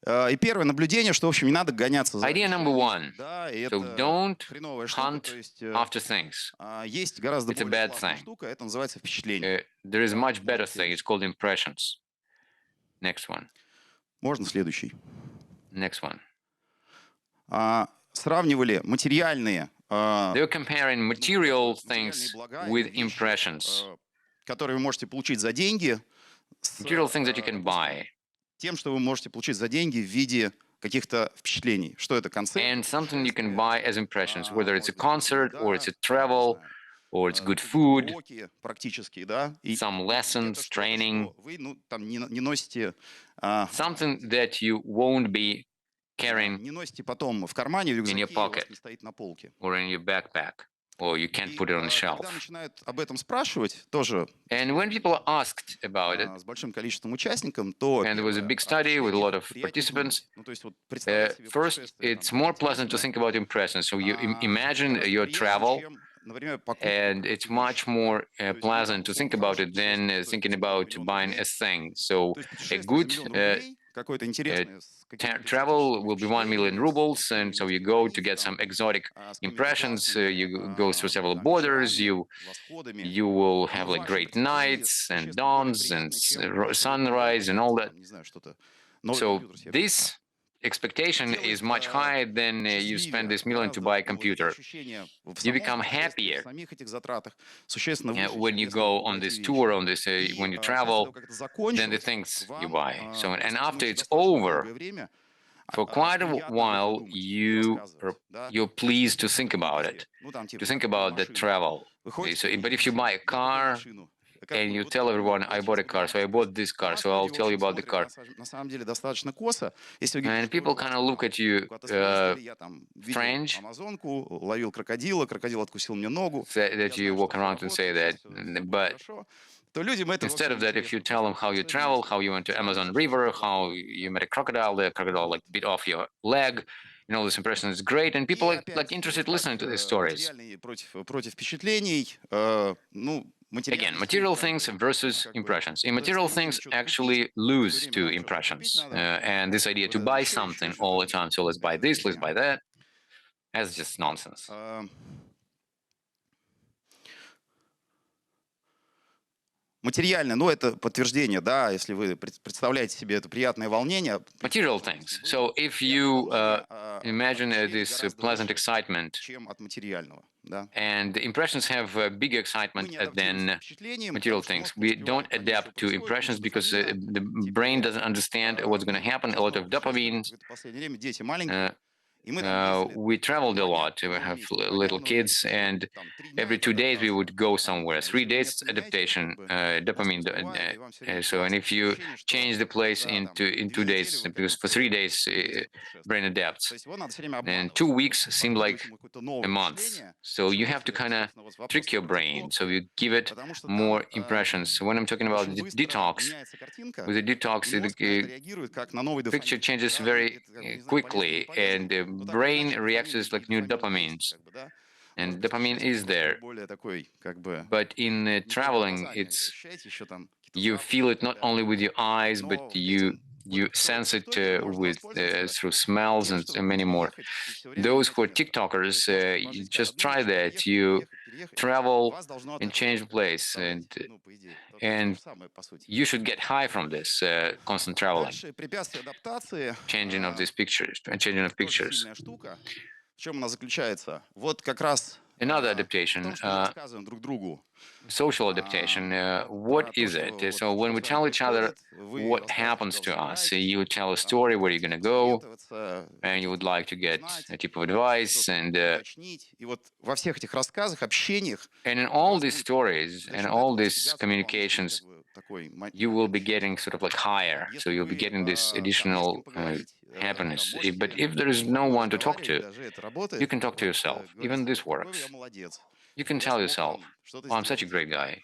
Speaker 4: И первое наблюдение, что, в общем, не надо гоняться за
Speaker 2: Idea number
Speaker 4: вещами.
Speaker 2: one.
Speaker 4: Да, и
Speaker 2: So
Speaker 4: это
Speaker 2: don't
Speaker 4: хреновая штука. То
Speaker 2: hunt
Speaker 4: есть
Speaker 2: after things.
Speaker 4: есть гораздо
Speaker 2: It's a
Speaker 4: более
Speaker 2: bad
Speaker 4: классная
Speaker 2: thing.
Speaker 4: штука, это называется впечатление.
Speaker 2: There is a
Speaker 4: Да,
Speaker 2: much better
Speaker 4: можно
Speaker 2: thing. It's
Speaker 4: следующий.
Speaker 2: called impressions. Next one.
Speaker 4: Можно следующий.
Speaker 2: Next one.
Speaker 4: Сравнивали материальные
Speaker 2: They're comparing material
Speaker 4: материальные
Speaker 2: things
Speaker 4: блага
Speaker 2: with
Speaker 4: или вещи,
Speaker 2: impressions.
Speaker 4: которые вы можете получить за деньги, с
Speaker 2: Material things that you can buy.
Speaker 4: тем, что вы можете получить за деньги в виде каких-то впечатлений. Что это концерт?
Speaker 2: And something you can buy as impressions, whether it's a
Speaker 4: может быть,
Speaker 2: concert or it's a
Speaker 4: еда,
Speaker 2: travel
Speaker 4: не знаю,
Speaker 2: or it's good
Speaker 4: какие-то
Speaker 2: food,
Speaker 4: уроки практические, да? И
Speaker 2: some
Speaker 4: это
Speaker 2: lessons,
Speaker 4: что-то,
Speaker 2: training,
Speaker 4: что вы там не носите,
Speaker 2: something that you won't be carrying
Speaker 4: не носите потом в кармане, в
Speaker 2: in your
Speaker 4: рюкзаке, и у вас
Speaker 2: pocket
Speaker 4: не стоит на полке.
Speaker 2: or in your backpack, or you can't
Speaker 4: И
Speaker 2: put it on the
Speaker 4: когда
Speaker 2: shelf.
Speaker 4: начинают об этом спрашивать, тоже
Speaker 2: And when people are asked about it,
Speaker 4: с большим количеством участников, то
Speaker 2: and there was a
Speaker 4: первое,
Speaker 2: big study with a lot of
Speaker 4: приятнее
Speaker 2: participants,
Speaker 4: думать. Ну, то есть вот представлять себе
Speaker 2: first,
Speaker 4: путешествие
Speaker 2: it's
Speaker 4: там
Speaker 2: more
Speaker 4: с
Speaker 2: pleasant to
Speaker 4: интересами,
Speaker 2: think about impressions. So you imagine
Speaker 4: гораздо
Speaker 2: your
Speaker 4: приятнее,
Speaker 2: travel,
Speaker 4: чем, например, покупку
Speaker 2: and
Speaker 4: какой-то
Speaker 2: it's
Speaker 4: вещи,
Speaker 2: much
Speaker 4: да.
Speaker 2: more
Speaker 4: То есть, ну, там,
Speaker 2: pleasant to
Speaker 4: условно,
Speaker 2: think about
Speaker 4: хорошее
Speaker 2: it than
Speaker 4: путешествие стоит
Speaker 2: thinking
Speaker 4: 500
Speaker 2: about
Speaker 4: миллионов
Speaker 2: buying a
Speaker 4: рублей.
Speaker 2: thing. So
Speaker 4: То есть
Speaker 2: a
Speaker 4: путешествие за
Speaker 2: good
Speaker 4: миллион рублей, какое-то интересное, с какими-то
Speaker 2: travel
Speaker 4: экзотическими
Speaker 2: will be 1 million
Speaker 4: впечатлениями, с
Speaker 2: rubles, and
Speaker 4: какими-нибудь
Speaker 2: so you go to
Speaker 4: границ,
Speaker 2: get
Speaker 4: там,
Speaker 2: some exotic
Speaker 4: с какими-то
Speaker 2: impressions.
Speaker 4: классными
Speaker 2: You go through several
Speaker 4: там,
Speaker 2: borders.
Speaker 4: вечерами,
Speaker 2: You
Speaker 4: восходами.
Speaker 2: you will have
Speaker 4: Оно в
Speaker 2: like
Speaker 4: вашей
Speaker 2: great
Speaker 4: представлении
Speaker 2: nights and
Speaker 4: существенно более
Speaker 2: dawns and
Speaker 4: приятное, чем просто вот
Speaker 2: sunrise and
Speaker 4: купить,
Speaker 2: all that.
Speaker 4: там, не знаю, что-то, новый
Speaker 2: So
Speaker 4: компьютер себе купить.
Speaker 2: this expectation
Speaker 4: Делает
Speaker 2: is much higher than you spend
Speaker 4: счастливее
Speaker 2: this million to
Speaker 4: гораздо,
Speaker 2: buy a
Speaker 4: ну, вот, и
Speaker 2: computer.
Speaker 4: ощущения в
Speaker 2: You
Speaker 4: самом
Speaker 2: become
Speaker 4: путешествии, в
Speaker 2: happier
Speaker 4: самих этих затратах существенно выше,
Speaker 2: when
Speaker 4: чем
Speaker 2: you
Speaker 4: если вы
Speaker 2: go on
Speaker 4: покупаете
Speaker 2: this
Speaker 4: вещи.
Speaker 2: tour, on this
Speaker 4: И
Speaker 2: when you
Speaker 4: после того,
Speaker 2: travel,
Speaker 4: как это
Speaker 2: than the
Speaker 4: закончилось,
Speaker 2: things you
Speaker 4: вам,
Speaker 2: buy. So and
Speaker 4: если
Speaker 2: after
Speaker 4: мы
Speaker 2: it's
Speaker 4: достаточно
Speaker 2: over,
Speaker 4: долгое время,
Speaker 2: for quite a
Speaker 4: приятно об этом
Speaker 2: while,
Speaker 4: думать и рассказывать. Да?
Speaker 2: you're
Speaker 4: То есть
Speaker 2: pleased
Speaker 4: если
Speaker 2: to
Speaker 4: вы
Speaker 2: think about
Speaker 4: купите,
Speaker 2: it,
Speaker 4: ну, там,
Speaker 2: to
Speaker 4: типа, я
Speaker 2: think
Speaker 4: купил
Speaker 2: about the
Speaker 4: машину,
Speaker 2: travel.
Speaker 4: вы
Speaker 2: Okay,
Speaker 4: ходите,
Speaker 2: so, but
Speaker 4: говорите
Speaker 2: if you
Speaker 4: всем,
Speaker 2: buy a
Speaker 4: я купил
Speaker 2: car
Speaker 4: машину. Как
Speaker 2: and
Speaker 4: вы,
Speaker 2: you
Speaker 4: вот
Speaker 2: tell
Speaker 4: как вы
Speaker 2: everyone, I
Speaker 4: очень
Speaker 2: bought a car, so I
Speaker 4: загорелись. То
Speaker 2: bought
Speaker 4: есть
Speaker 2: this
Speaker 4: на
Speaker 2: car,
Speaker 4: вас
Speaker 2: so I'll
Speaker 4: люди, в
Speaker 2: tell you
Speaker 4: общем,
Speaker 2: about the
Speaker 4: смотрят
Speaker 2: car.
Speaker 4: на самом деле достаточно косо. Если вы говорите,
Speaker 2: And
Speaker 4: что
Speaker 2: people
Speaker 4: вы
Speaker 2: kind of look at you
Speaker 4: куда-то съездили, я там видел
Speaker 2: strange
Speaker 4: Амазонку, ловил крокодила, крокодил откусил мне ногу,
Speaker 2: that
Speaker 4: я
Speaker 2: you
Speaker 4: знаю, что
Speaker 2: walk
Speaker 4: все
Speaker 2: around and say
Speaker 4: работает,
Speaker 2: that.
Speaker 4: сейчас все будет
Speaker 2: But
Speaker 4: хорошо, то людям это
Speaker 2: instead
Speaker 4: вовсе
Speaker 2: of
Speaker 4: не
Speaker 2: that, if you
Speaker 4: интересно,
Speaker 2: tell them
Speaker 4: потому что
Speaker 2: how you
Speaker 4: особенно
Speaker 2: travel,
Speaker 4: если
Speaker 2: how you went to
Speaker 4: становится
Speaker 2: Amazon
Speaker 4: что-то
Speaker 2: River, how
Speaker 4: плохое.
Speaker 2: you met a crocodile, the crocodile like bit off your leg, and all this impression is great, and people
Speaker 4: И
Speaker 2: like
Speaker 4: опять,
Speaker 2: interested
Speaker 4: вот
Speaker 2: listening
Speaker 4: как
Speaker 2: to these stories.
Speaker 4: материальные против впечатлений, ну,
Speaker 2: Again,
Speaker 4: материальности
Speaker 2: material
Speaker 4: как
Speaker 2: things
Speaker 4: бы,
Speaker 2: versus
Speaker 4: как бы
Speaker 2: impressions.
Speaker 4: вот это
Speaker 2: Immaterial
Speaker 4: стремление
Speaker 2: things
Speaker 4: что-то купить,
Speaker 2: actually
Speaker 4: все
Speaker 2: lose
Speaker 4: время
Speaker 2: to
Speaker 4: надо что-то купить
Speaker 2: impressions.
Speaker 4: надо,
Speaker 2: And this idea to
Speaker 4: вот это
Speaker 2: buy
Speaker 4: еще,
Speaker 2: something all the
Speaker 4: там,
Speaker 2: time, so let's buy
Speaker 4: какая-то
Speaker 2: this, let's
Speaker 4: фигня.
Speaker 2: buy that, that's just nonsense.
Speaker 4: Материально, ну, это подтверждение, да, если вы представляете себе это приятное волнение.
Speaker 2: Material things. So if you imagine this pleasant excitement,
Speaker 4: чем от материального, да.
Speaker 2: and the impressions have big
Speaker 4: Мы
Speaker 2: excitement
Speaker 4: не адаптируемся
Speaker 2: than
Speaker 4: к впечатлениям,
Speaker 2: material
Speaker 4: потому что
Speaker 2: things.
Speaker 4: мозг не
Speaker 2: We don't
Speaker 4: успевает понять, что
Speaker 2: adapt to
Speaker 4: происходит,
Speaker 2: impressions
Speaker 4: куча
Speaker 2: because
Speaker 4: дофамина.
Speaker 2: the brain doesn't understand what's going to happen. A lot of dopamine.
Speaker 4: В последнее время дети маленькие, и мы там ездили
Speaker 2: We traveled a
Speaker 4: 2 дня
Speaker 2: lot. We
Speaker 4: в новом
Speaker 2: have
Speaker 4: месте, 2 дня
Speaker 2: little
Speaker 4: в новом
Speaker 2: kids,
Speaker 4: месте,
Speaker 2: and
Speaker 4: там 3 дня
Speaker 2: every
Speaker 4: это
Speaker 2: 2 days we
Speaker 4: адаптация.
Speaker 2: would go
Speaker 4: Там,
Speaker 2: somewhere. 3
Speaker 4: если вы
Speaker 2: days
Speaker 4: место
Speaker 2: it's
Speaker 4: меняете, то
Speaker 2: adaptation,
Speaker 4: как бы мозг
Speaker 2: dopamine.
Speaker 4: успевает, и вам все время
Speaker 2: So, and
Speaker 4: классно.
Speaker 2: if you
Speaker 4: Ощущение, что
Speaker 2: change the place
Speaker 4: да, там,
Speaker 2: in 2
Speaker 4: 2 недели
Speaker 2: days,
Speaker 4: вы
Speaker 2: because
Speaker 4: как
Speaker 2: for 3
Speaker 4: будто
Speaker 2: days
Speaker 4: ездите путешествовать.
Speaker 2: brain
Speaker 4: То
Speaker 2: adapts,
Speaker 4: есть его надо все время
Speaker 2: and
Speaker 4: обманывать,
Speaker 2: 2 weeks seem like
Speaker 4: подкидывать ему какое-то
Speaker 2: a
Speaker 4: новое
Speaker 2: month.
Speaker 4: впечатление,
Speaker 2: So you
Speaker 4: чтобы,
Speaker 2: have to kind of
Speaker 4: собственно, вот вопрос
Speaker 2: trick your
Speaker 4: про
Speaker 2: brain. So
Speaker 4: детоксы,
Speaker 2: you give it
Speaker 4: потому что
Speaker 2: more
Speaker 4: там
Speaker 2: impressions. So when I'm talking about
Speaker 4: очень
Speaker 2: the
Speaker 4: быстро
Speaker 2: detox,
Speaker 4: меняется картинка,
Speaker 2: with the detox,
Speaker 4: и мозг на это реагирует как на новый
Speaker 2: picture
Speaker 4: дофамин.
Speaker 2: changes
Speaker 4: Да, ну,
Speaker 2: very
Speaker 4: это, как бы, не знаю, полезно или не
Speaker 2: quickly,
Speaker 4: полезно,
Speaker 2: and the
Speaker 4: но так или
Speaker 2: brain
Speaker 4: иначе
Speaker 2: reacts
Speaker 4: дофамин
Speaker 2: as like
Speaker 4: и
Speaker 2: new
Speaker 4: дофамин есть,
Speaker 2: dopamines,
Speaker 4: как бы, да.
Speaker 2: and
Speaker 4: Может,
Speaker 2: dopamine
Speaker 4: путешествие
Speaker 2: is
Speaker 4: просто
Speaker 2: there.
Speaker 4: более такой, как бы,
Speaker 2: But in
Speaker 4: не только
Speaker 2: traveling,
Speaker 4: глазами
Speaker 2: it's
Speaker 4: ощущаете, еще там какие-то
Speaker 2: you
Speaker 4: запахи
Speaker 2: feel
Speaker 4: и
Speaker 2: it
Speaker 4: так
Speaker 2: not
Speaker 4: далее.
Speaker 2: only with your eyes, but
Speaker 4: Но
Speaker 2: you
Speaker 4: этим, вот
Speaker 2: you
Speaker 4: кто
Speaker 2: sense it
Speaker 4: тиктокером может
Speaker 2: with
Speaker 4: воспользоваться
Speaker 2: through smells
Speaker 4: тем,
Speaker 2: and
Speaker 4: что вы
Speaker 2: many
Speaker 4: будете
Speaker 2: more.
Speaker 4: ехать и все время
Speaker 2: Those
Speaker 4: менять
Speaker 2: who are
Speaker 4: место. То
Speaker 2: TikTokers,
Speaker 4: есть можете
Speaker 2: you
Speaker 4: пожить
Speaker 2: just
Speaker 4: одну
Speaker 2: try
Speaker 4: ночь,
Speaker 2: that.
Speaker 4: переехать,
Speaker 2: You
Speaker 4: переехать.
Speaker 2: travel
Speaker 4: Вас должно от
Speaker 2: and
Speaker 4: этого
Speaker 2: change place,
Speaker 4: доставлять, ну, по идее, то
Speaker 2: and
Speaker 4: же самое, по сути.
Speaker 2: you should get high from this constant traveling,
Speaker 4: Дальше препятствие адаптации,
Speaker 2: changing of these pictures, changing of
Speaker 4: тоже
Speaker 2: pictures.
Speaker 4: сильная штука. В чем она заключается? Вот как раз
Speaker 2: Another
Speaker 4: в
Speaker 2: adaptation,
Speaker 4: том, что мы рассказываем друг другу
Speaker 2: social adaptation. What
Speaker 4: про то,
Speaker 2: is
Speaker 4: что
Speaker 2: it?
Speaker 4: вот
Speaker 2: So when
Speaker 4: что
Speaker 2: we
Speaker 4: с вами
Speaker 2: tell each other
Speaker 4: происходит, вы
Speaker 2: what
Speaker 4: рассказываете,
Speaker 2: happens
Speaker 4: куда вы
Speaker 2: to us,
Speaker 4: собираетесь,
Speaker 2: you tell a
Speaker 4: там,
Speaker 2: story where you're
Speaker 4: хотите
Speaker 2: going to go,
Speaker 4: посоветоваться,
Speaker 2: and you would
Speaker 4: хотите
Speaker 2: like to get
Speaker 4: узнать,
Speaker 2: a tip of advice,
Speaker 4: что-то уточнить. И вот во всех этих рассказах, общениях
Speaker 2: and in
Speaker 4: у
Speaker 2: all
Speaker 4: вас
Speaker 2: these
Speaker 4: будет
Speaker 2: stories
Speaker 4: за
Speaker 2: and
Speaker 4: счет
Speaker 2: all
Speaker 4: этого
Speaker 2: these
Speaker 4: достигаться
Speaker 2: communications,
Speaker 4: дополнительный как бы такой
Speaker 2: you will be
Speaker 4: момент
Speaker 2: getting
Speaker 4: счастья.
Speaker 2: sort of like higher. So
Speaker 4: Если
Speaker 2: you'll be
Speaker 4: вы
Speaker 2: getting this
Speaker 4: там не с кем
Speaker 2: additional
Speaker 4: поговорить, там
Speaker 2: happiness. But
Speaker 4: можете
Speaker 2: if there is
Speaker 4: с
Speaker 2: no
Speaker 4: собой
Speaker 2: one to talk
Speaker 4: разговаривать,
Speaker 2: to,
Speaker 4: даже это
Speaker 2: you
Speaker 4: работает.
Speaker 2: can talk to
Speaker 4: Вот
Speaker 2: yourself.
Speaker 4: говорить
Speaker 2: Even
Speaker 4: себе,
Speaker 2: this
Speaker 4: какой я
Speaker 2: works.
Speaker 4: молодец,
Speaker 2: You can
Speaker 4: я
Speaker 2: tell
Speaker 4: смог
Speaker 2: yourself,
Speaker 4: там что-то
Speaker 2: "Oh, I'm such a
Speaker 4: сделать.
Speaker 2: great guy.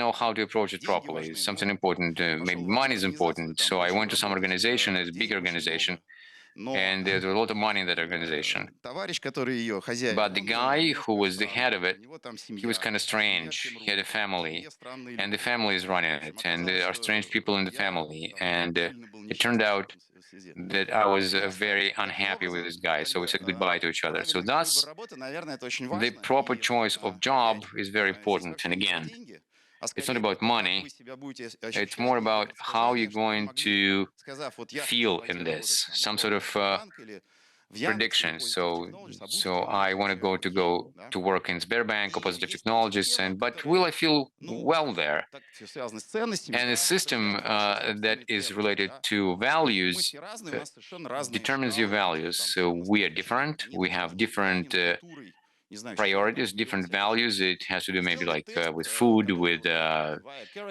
Speaker 2: know how to approach it properly. It's something important. Maybe money is important. So I went to some organization, it's a big organization, and there's a lot of money in that organization.
Speaker 4: Товарищ, который ее хозяин,
Speaker 2: But the guy who was the head of it,
Speaker 4: у него там
Speaker 2: he was
Speaker 4: семья,
Speaker 2: kind of strange. He had a family, and the family is running it, and there are strange people in the family. And it turned out that I was very unhappy with this guy, so we said goodbye to each other. So thus, the proper choice of job is very important. And again, it's not about money. It's more about how you're going to feel in this, some sort of predictions. So I want to go to work in Sberbank or Positive Technologies, but will I feel well there? And a system that is related to values determines your values. So we are different. We have different priorities, different values. It has to do maybe like with food, with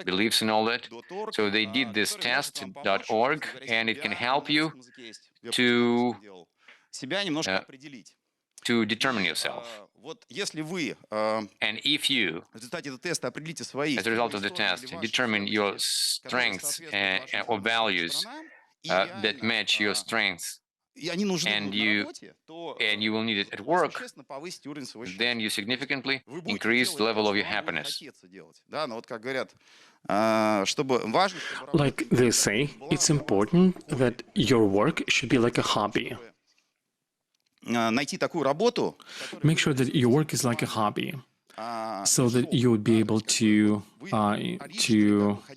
Speaker 2: beliefs and all that. So they did this test.org, and it can help you to determine yourself. And if you, as a result of the test, determine your strengths or values that match your strengths, and you will need it at work, then you significantly increase the level of your happiness.
Speaker 1: Like they say, it's important that your work should be like a hobby. Make sure that your work is like a hobby, so that you would be able to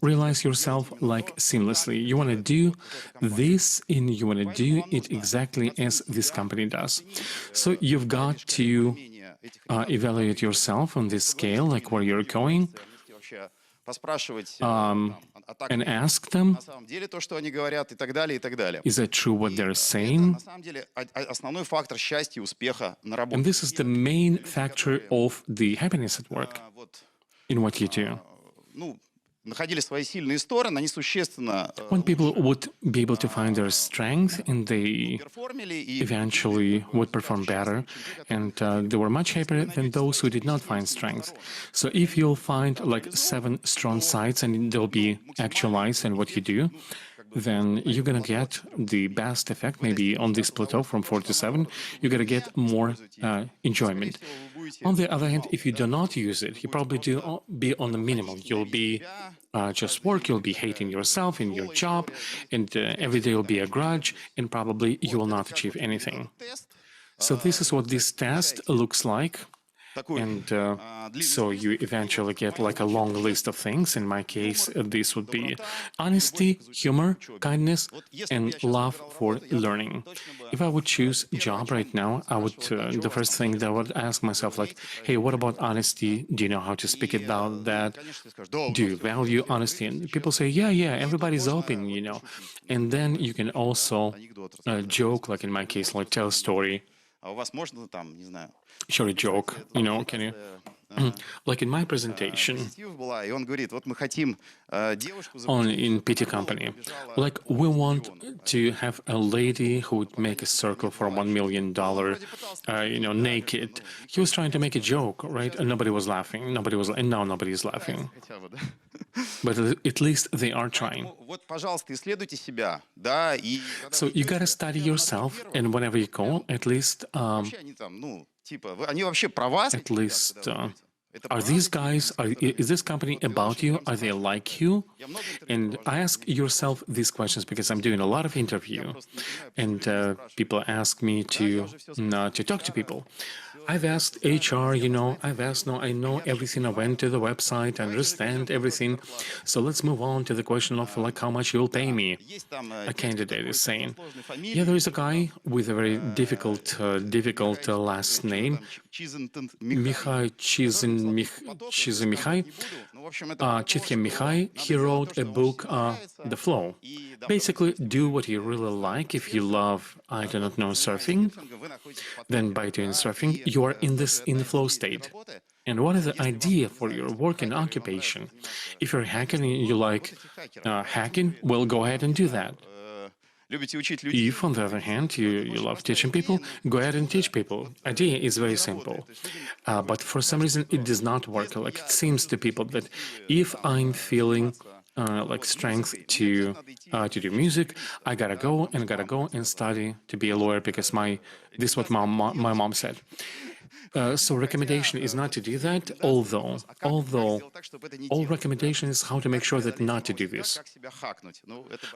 Speaker 1: realize yourself like seamlessly. You want to do this, and you want to do it exactly as this company does. So you've got to evaluate yourself on this scale, like where you're going, and ask them, is it true what they're saying? And this is the main factor of the happiness at work, in what you do. When people would be able to find their strength, and they eventually would perform better, and they were much happier than those who did not find strength. So if you'll find like 7 strong sides and they'll be actualized in what you do, then you're going to get the best effect. Maybe on this plateau from 4 to 7, you're going to get more enjoyment. On the other hand, if you do not use it, you probably do be on the minimum. You'll be just work, you'll be hating yourself in your job, and every day will be a grudge, and probably you will not achieve anything. So this is what this test looks like. And so you eventually get like a long list of things. In my case, this would be honesty, humor, kindness, and love for learning. If I would choose a job right now, I would, the first thing that I would ask myself, like, hey, what about honesty? Do you know how to speak about that? Do you value honesty? And people say, yeah, everybody's open, you know. And then you can also joke, like in my case, like tell a story. Sure, a joke, you know, can you? Like in my presentation in PT company, like we want to have a lady who would make a circle for $1 million, you know, naked. He was trying to make a joke, right? And nobody was laughing. And now nobody is laughing. But at least they are trying. So you gotta study yourself, and whenever you go, at least, are these guys, is this company about you? Are they like you? And I ask yourself these questions because I'm doing a lot of interview, and people ask me to talk to people. I've asked HR, you know, I know everything. I went to the website, I understand everything. So let's move on to the question of like how much you'll pay me. A candidate is saying, yeah, there is a guy with a very difficult last name, Chizhem. He wrote a book, The Flow. Basically, do what you really like. If you love, I do not know, surfing, then by doing surfing, you are in the flow state. And what is the idea for your work and occupation? If you're hacking and you like hacking, well, go ahead and do that. If, on the other hand, you love teaching people, go ahead and teach people. Idea is very simple. But for some reason, it does not work. Like it seems to people that if I'm feeling like strength to do music. I gotta go and study to be a lawyer because this is what my mom said. So recommendation is not to do that, although all recommendation is how to make sure that not to do this,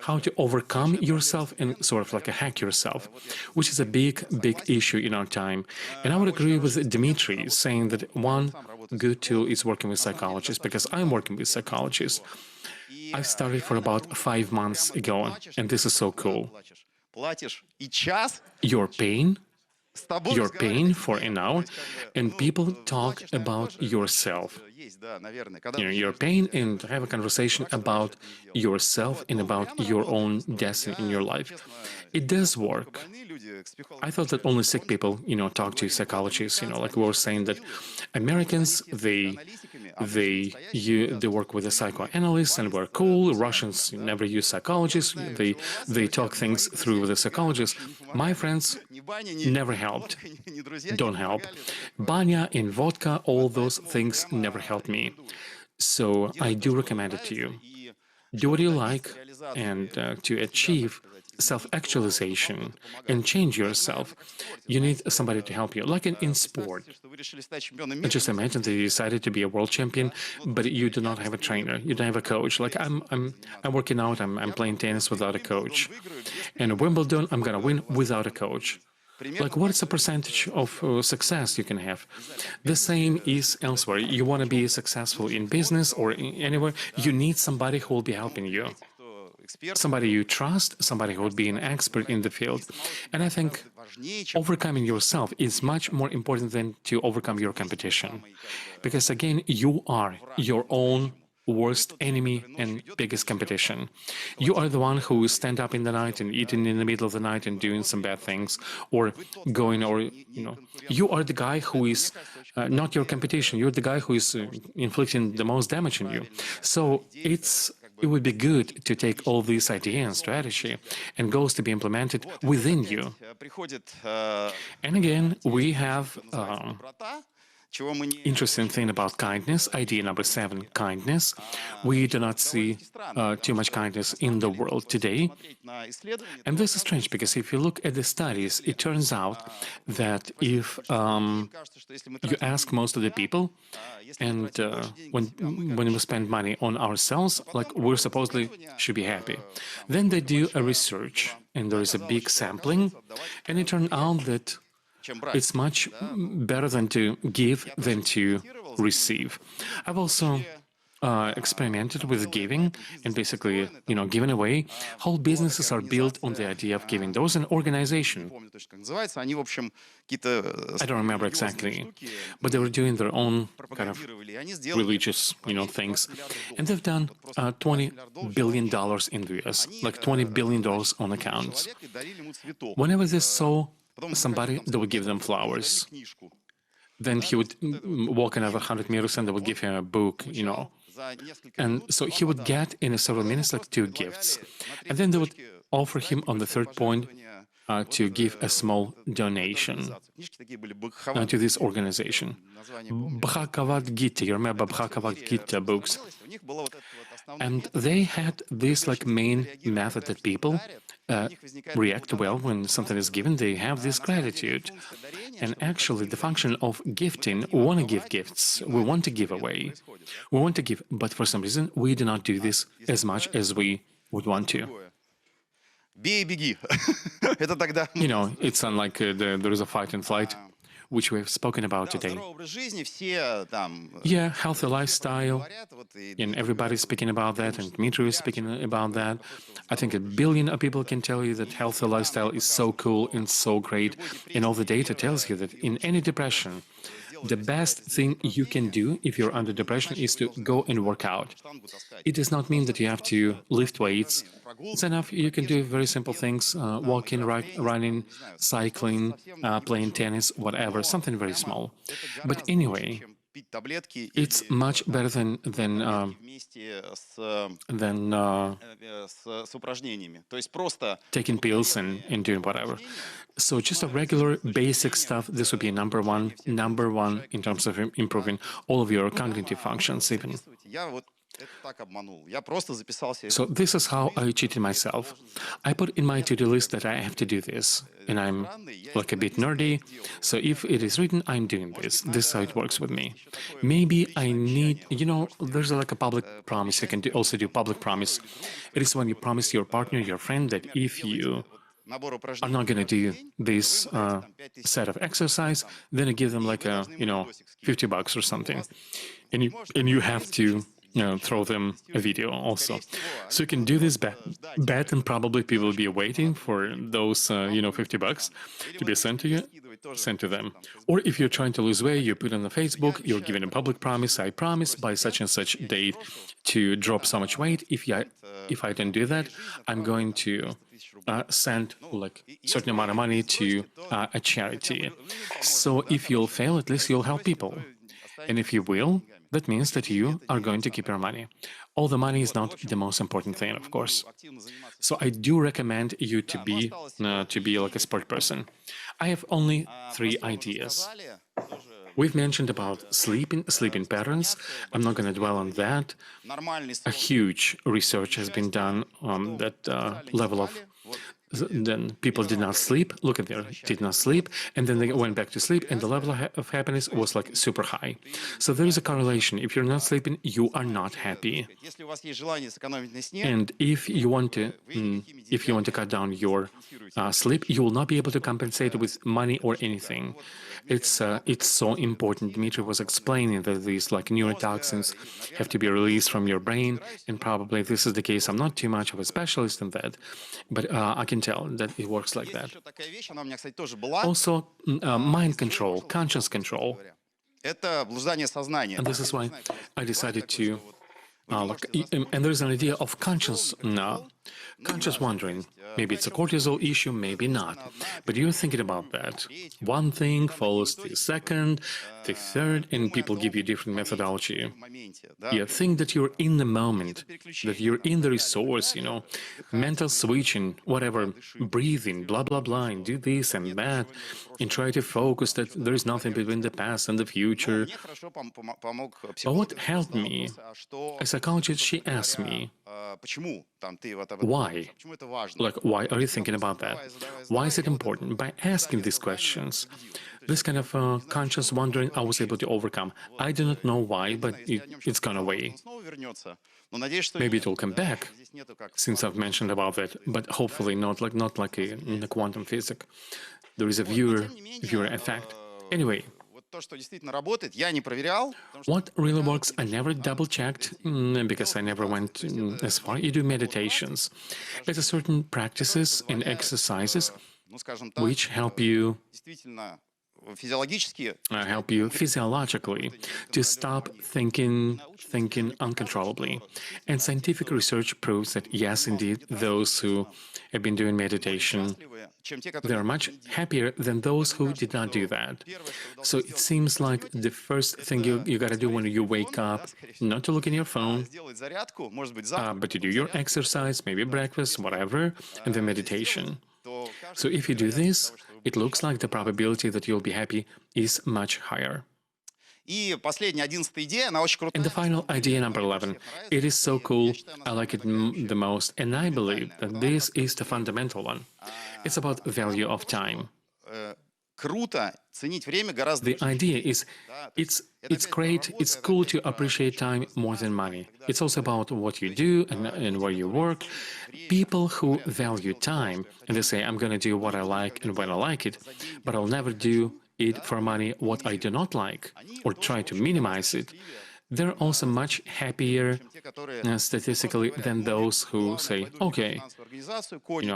Speaker 1: how to overcome yourself and sort of like hack yourself, which is a big issue in our time. And I would agree with Dmitry saying that one good tool is working with psychologists, because I'm working with psychologists. I started for about 5 months ago, and this is so cool. You're paying for an hour, and people talk about yourself. You're paying and have a conversation about yourself and about your own destiny in your life. It does work. I thought that only sick people, talk to psychologists. Like we were saying that Americans, they work with a psychoanalyst and we're cool. Russians never use psychologists. They talk things through with a psychologist. My friends never helped. Don't help. Banya and vodka, all those things never helped me. So I do recommend it to you. Do what you like, and to achieve self-actualization and change yourself, you need somebody to help you, like in sport. Just imagine that you decided to be a world champion, but you do not have a trainer, you don't have a coach. Like I'm working out, I'm playing tennis without a coach. And Wimbledon, I'm gonna win without a coach. Like, what is the percentage of success you can have? The same is elsewhere. You want to be successful in business or anywhere, you need somebody who will be helping you. Somebody you trust, somebody who would be an expert in the field. And I think overcoming yourself is much more important than to overcome your competition. Because again, you are your own worst enemy and biggest competition. You are the one who stand up in the night and eating in the middle of the night and doing some bad things, or going, or you are the guy who is not your competition. You're the guy who is inflicting the most damage on you. So it would be good to take all these ideas and strategy and goals to be implemented within you. And again, we have interesting thing about kindness, idea number 7, kindness. We do not see too much kindness in the world today. And this is strange, because if you look at the studies, it turns out that if you ask most of the people, and when we spend money on ourselves, like we supposedly should be happy, then they do a research, and there is a big sampling, and it turned out that it's much better than to give than to receive. I've also experimented with giving and basically, giving away. Whole businesses are built on the idea of giving. There was an organization, I don't remember exactly, but they were doing their own kind of religious, things. And they've done $20 billion in the US, like $20 billion on accounts. Whenever they saw somebody, they would give them flowers. Then he would walk another 100 meters and they would give him a book, And so he would get in several minutes like 2 gifts. And then they would offer him on the 3rd point to give a small donation to this organization. Bhagavad Gita, you remember Bhagavad Gita books? And they had this like main method that people react well when something is given. They have this gratitude. And actually, the function of gifting, we want to give gifts, we want to give away, we want to give, but for some reason, we do not do this as much as we would want to. It's unlike there is a fight and flight, which we have spoken about today. Yeah, healthy lifestyle, and everybody's speaking about that, and Dmitry is speaking about that. I think 1 billion people can tell you that healthy lifestyle is so cool and so great, and all the data tells you that in any depression, the best thing you can do if you're under depression is to go and work out. It does not mean that you have to lift weights. It's enough, you can do very simple things, walking, running, cycling, playing tennis, whatever, something very small. But anyway, it's much better than taking pills and doing whatever. So just a regular basic stuff, this would be number one in terms of improving all of your cognitive functions even. So this is how I cheated myself. I put in my to-do list that I have to do this, and I'm like a bit nerdy, so if it is written, I'm doing this. This is how it works with me. Maybe I need, there's like a public promise. You can also do public promise. It is when you promise your partner, your friend, that if you are not going to do this set of exercise, then you give them like a, $50 or something. And you have to throw them a video also. So you can do this bet, and probably people will be waiting for those, $50 to be sent to you, sent to them. Or if you're trying to lose weight, you put on the Facebook, you're giving a public promise, I promise by such and such date to drop so much weight. If I don't do that, I'm going to send like certain amount of money to a charity. So if you'll fail, at least you'll help people. And if you will, that means that you are going to keep your money. All the money is not the most important thing, of course. So I do recommend you to be like a sport person. I have only 3 ideas. We've mentioned about sleeping patterns. I'm not going to dwell on that. A huge research has been done on that level of. Then people did not sleep, look at there, did not sleep, and then they went back to sleep, and the level of happiness was like super high. So there is a correlation. If you're not sleeping, you are not happy. And if you want to cut down your sleep, you will not be able to compensate with money or anything. It's so important. Dmitry was explaining that these like neurotoxins have to be released from your brain, and probably this is the case. I'm not too much of a specialist in that, but I can tell that it works like that. Also, mind control, conscious control. And this is why I decided to and there's an idea of conscious wandering. Maybe it's a cortisol issue, maybe not. But you're thinking about that. One thing follows the second, the third, and people give you different methodology. You think that you're in the moment, that you're in the resource, mental switching, whatever, breathing, blah, blah, blah, and do this and that, and try to focus that there is nothing between the past and the future. But what helped me, a psychologist, she asked me, why? Like, why are you thinking about that? Why is it important? By asking these questions, this kind of conscious wandering I was able to overcome. I do not know why, but it's gone away. Maybe it will come back, since I've mentioned about that, but hopefully not like in the quantum physics. There is a viewer effect. Anyway, what really works, I never double-checked, because I never went as far. You do meditations. There's a certain practices and exercises which help you physiologically to stop thinking uncontrollably. And scientific research proves that, yes, indeed, those who have been doing meditation, they are much happier than those who did not do that. So it seems like the first thing you got to do when you wake up, not to look in your phone, but to do your exercise, maybe breakfast, whatever, and then meditation. So if you do this, it looks like the probability that you'll be happy is much higher. And the final idea, number 11, it is so cool, I like it the most, and I believe that this is the fundamental one. It's about value of time. The idea is, it's great, it's cool to appreciate time more than money. It's also about what you do and where you work. People who value time, and they say, I'm going to do what I like and when I like it, but I'll never do it for money what I do not like, or try to minimize it, they're also much happier statistically than those who say, okay,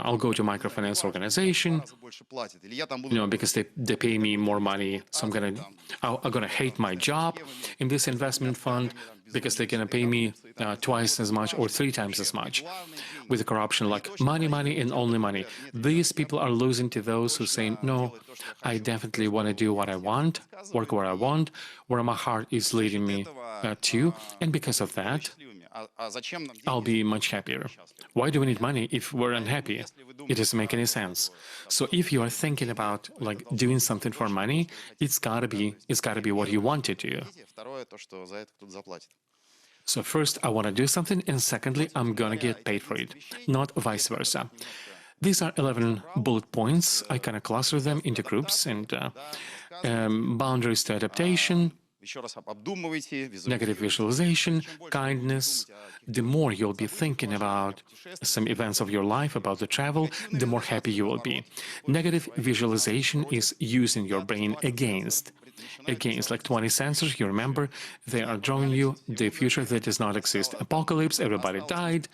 Speaker 1: I'll go to a microfinance organization, because they pay me more money, so I'm gonna hate my job in this investment fund because they're gonna pay me twice as much or 3 times as much. With the corruption, like money, and only money. These people are losing to those who say, no, I definitely want to do what I want, work where I want, where my heart is leading me to, and because of that, I'll be much happier. Why do we need money if we're unhappy? It doesn't make any sense. So if you are thinking about like doing something for money, it's gotta be what you want to do. So first, I want to do something, and secondly, I'm going to get paid for it, not vice versa. These are 11 bullet points. I kind of cluster them into groups, and boundaries to adaptation, negative visualization, kindness. The more you'll be thinking about some events of your life, about the travel, the more happy you will be. Negative visualization is using your brain against like 20 sensors. You remember, they are drawing you the future that does not exist. Apocalypse, everybody died,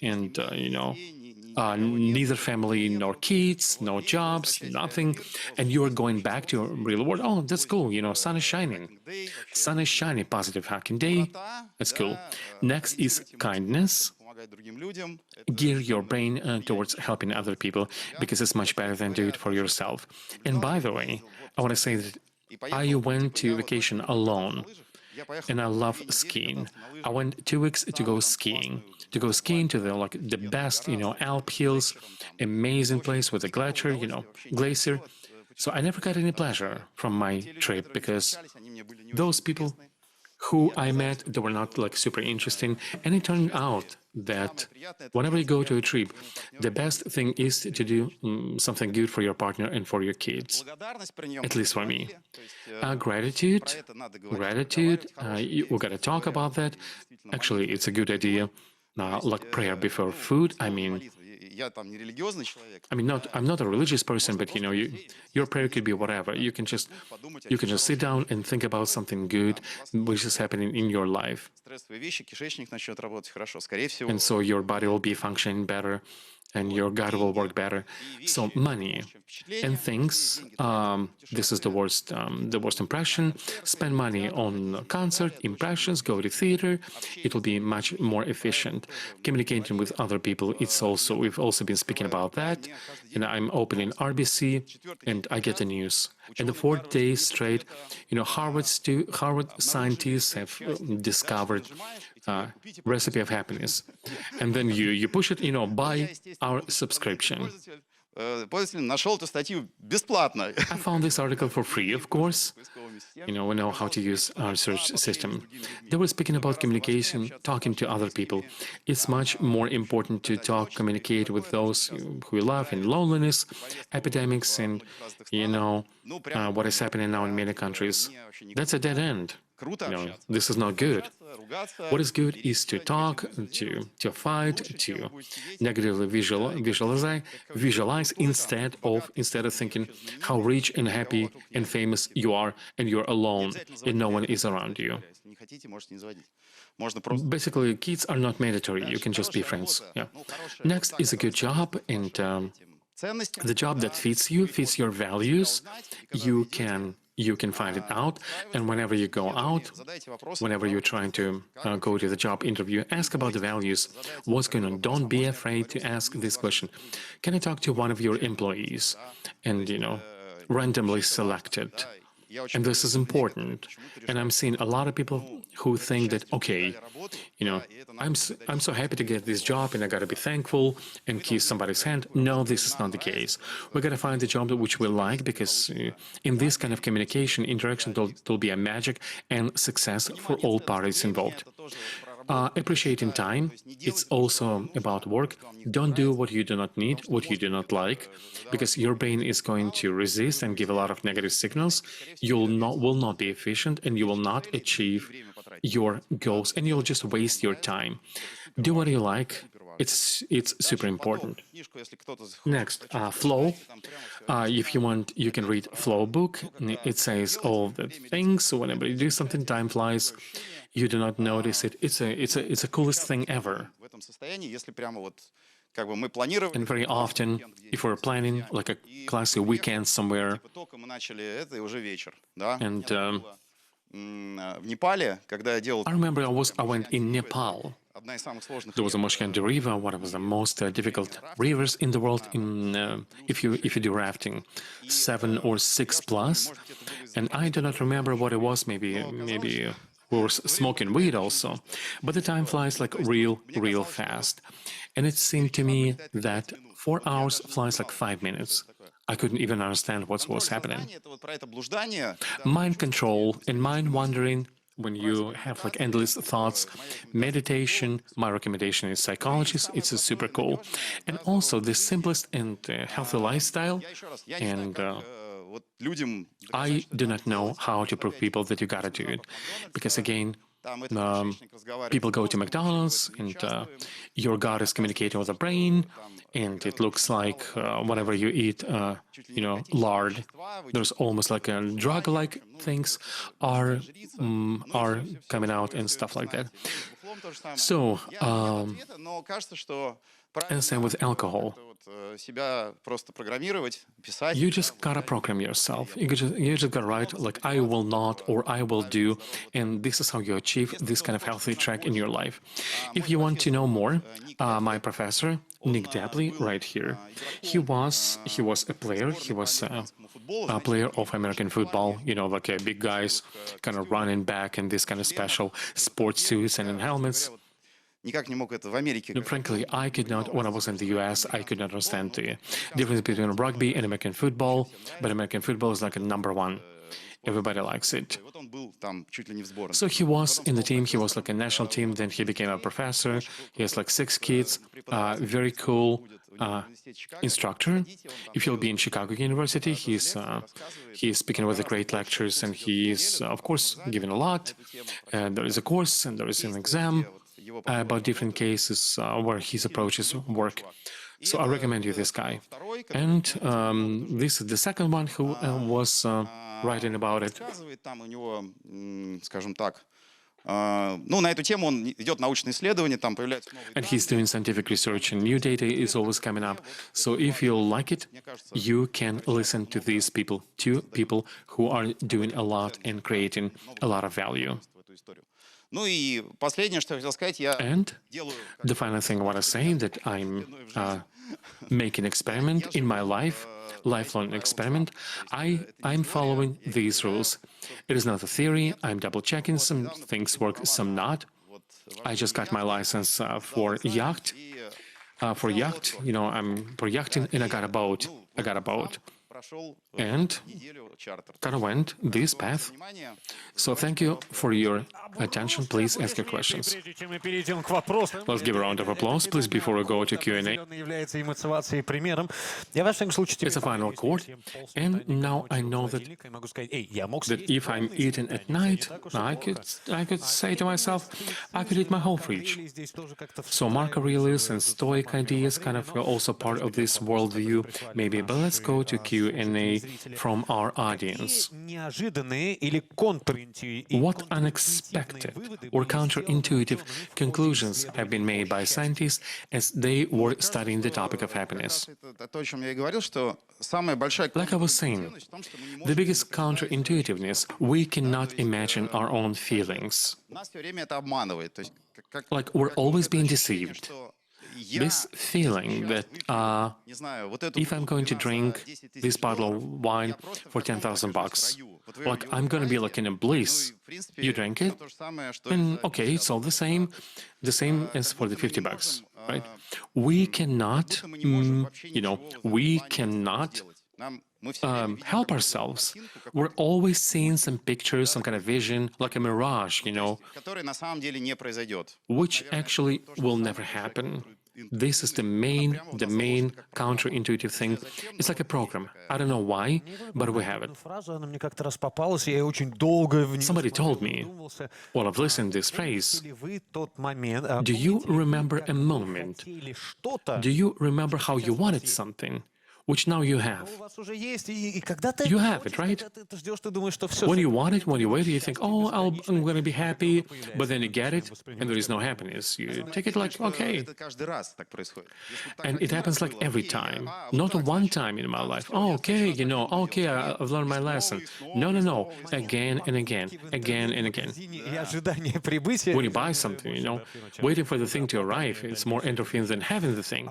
Speaker 1: and neither family nor kids, no jobs, nothing, and you are going back to your real world. Oh, that's cool, sun is shining. Sun is shining, positive hacking day. That's cool. Next is kindness. Gear your brain towards helping other people, because it's much better than do it for yourself. And by the way, I want to say that I went to vacation alone, and I love skiing. I went 2 weeks to go skiing. To the best, Alp hills, amazing place with a glacier. So I never got any pleasure from my trip, because those people who I met, they were not super interesting. And it turned out that whenever you go to a trip, the best thing is to do something good for your partner and for your kids, at least for me. Gratitude, we gotta talk about that. Actually, it's a good idea. Like prayer before food. I'm not a religious person, but your prayer could be whatever. You can just sit down and think about something good which is happening in your life, and so your body will be functioning better, and your gut will work better. So money and things, this is the worst impression. Spend money on concert, impressions, go to theater. It will be much more efficient. Communicating with other people, we've also been speaking about that. And I'm opening RBC, and I get the news. And the 4 days straight, Harvard scientists have discovered recipe of happiness, and then you push it, buy our subscription. I found this article for free, of course. We know how to use our search system. They were speaking about communication, talking to other people. It's much more important to communicate with those who you love in loneliness, epidemics, and what is happening now in many countries. That's a dead end. This is not good. What is good is to talk, to fight, to negatively visualize instead of thinking how rich and happy and famous you are, and you're alone and no one is around you. Basically, kids are not mandatory. You can just be friends. Yeah. Next is a good job, and the job that fits your values. You can find it out, and whenever you go out, whenever you're trying to go to the job interview, ask about the values. What's going on? Don't be afraid to ask this question. Can I talk to one of your employees? And, randomly selected. And this is important. And I'm seeing a lot of people who think that, okay, I'm so happy to get this job and I gotta be thankful and kiss somebody's hand. No, this is not the case. We gotta find the job which we like, because in this kind of communication, interaction, there'll be a magic and success for all parties involved. Appreciating time, it's also about work. Don't do what you do not need, what you do not like, because your brain is going to resist and give a lot of negative signals. You will not be efficient, and you will not achieve your goals, and you'll just waste your time. Do what you like. It's super important. Next, flow. If you want, you can read Flow book. It says all the things. So whenever you do something, time flies. You do not notice it. It's a coolest thing ever. And very often, if we're planning like a classy weekend somewhere, and I remember I went in Nepal. There was a Mushkandi River, one of the most difficult rivers in the world. If you do rafting, 7 or 6 plus, and I do not remember what it was. Maybe we were smoking weed also, but the time flies like real fast. And it seemed to me that 4 hours flies like 5 minutes. I couldn't even understand what was happening. Mind control and mind wandering when you have like endless thoughts, meditation, my recommendation is psychologist. It's a super cool. And also the simplest and healthy lifestyle. And I do not know how to prove people that you gotta do it. Because again, people go to McDonald's and your gut is communicating with the brain, and it looks like whenever you eat, lard, there's almost like a drug-like things are coming out and stuff like that. So, and same with alcohol. You just gotta program yourself. You just gotta write like I will not or I will do, and this is how you achieve this kind of healthy track in your life. If you want to know more, my professor Nick Dabley, right here, he was a player. He was a player of American football. You know, like big guys, kind of running back in this kind of special sports suits and in helmets. Frankly, I could not, when I was in the US, I could not understand the difference between rugby and American football, but American football is like a number one. Everybody likes it. So he was in the team, he was like a national team, then he became a professor. He has like 6 kids, very cool instructor. If he'll be in Chicago University, he's speaking with the great lectures, and he is, of course, giving a lot. There is a course and there is an exam about different cases where his approaches work. So I recommend you this guy. And this is the second one who was writing about it. And he's doing scientific research, and new data is always coming up. So if you like it, you can listen to these people, 2 people who are doing a lot and creating a lot of value. And the final thing I want to say that I'm making an experiment in my life, lifelong experiment. I'm following these rules. It is not a theory. I'm double-checking. Some things work, some not. I just got my license for yacht. I'm for yachting, and I got a boat. And kind of went this path. So thank you for your attention. Please ask your questions. Let's give a round of applause, please, before we go to Q&A. It's a final chord, and now I know that if I'm eating at night, I could say to myself, I could eat my whole fridge. So Mark Aurelius and Stoic ideas kind of also part of this worldview, maybe. But let's go to Q&A from our audience. What unexpected or counterintuitive conclusions have been made by scientists as they were studying the topic of happiness? Like I was saying, the biggest counterintuitiveness, we cannot imagine our own feelings. Like we're always being deceived. This feeling that if I'm going to drink this bottle of wine for $10,000, like I'm going to be like in a bliss. You drink it, and okay, it's all the same as for the $50, right? We cannot, we cannot help ourselves. We're always seeing some pictures, some kind of vision, like a mirage, which actually will never happen. This is the main counterintuitive thing. It's like a program. I don't know why, but we have it. Somebody told me, well, I've listened to this phrase, do you remember a moment? Do you remember how you wanted something? Which now you have. You have it, right? When you want it, when you wait, you think, oh, I'm going to be happy, but then you get it, and there is no happiness. You take it like, okay. And it happens like every time. Not one time in my life. Oh, okay, okay, I've learned my lesson. No. Again and again. When you buy something, waiting for the thing to arrive, it's more endorphins than having the thing.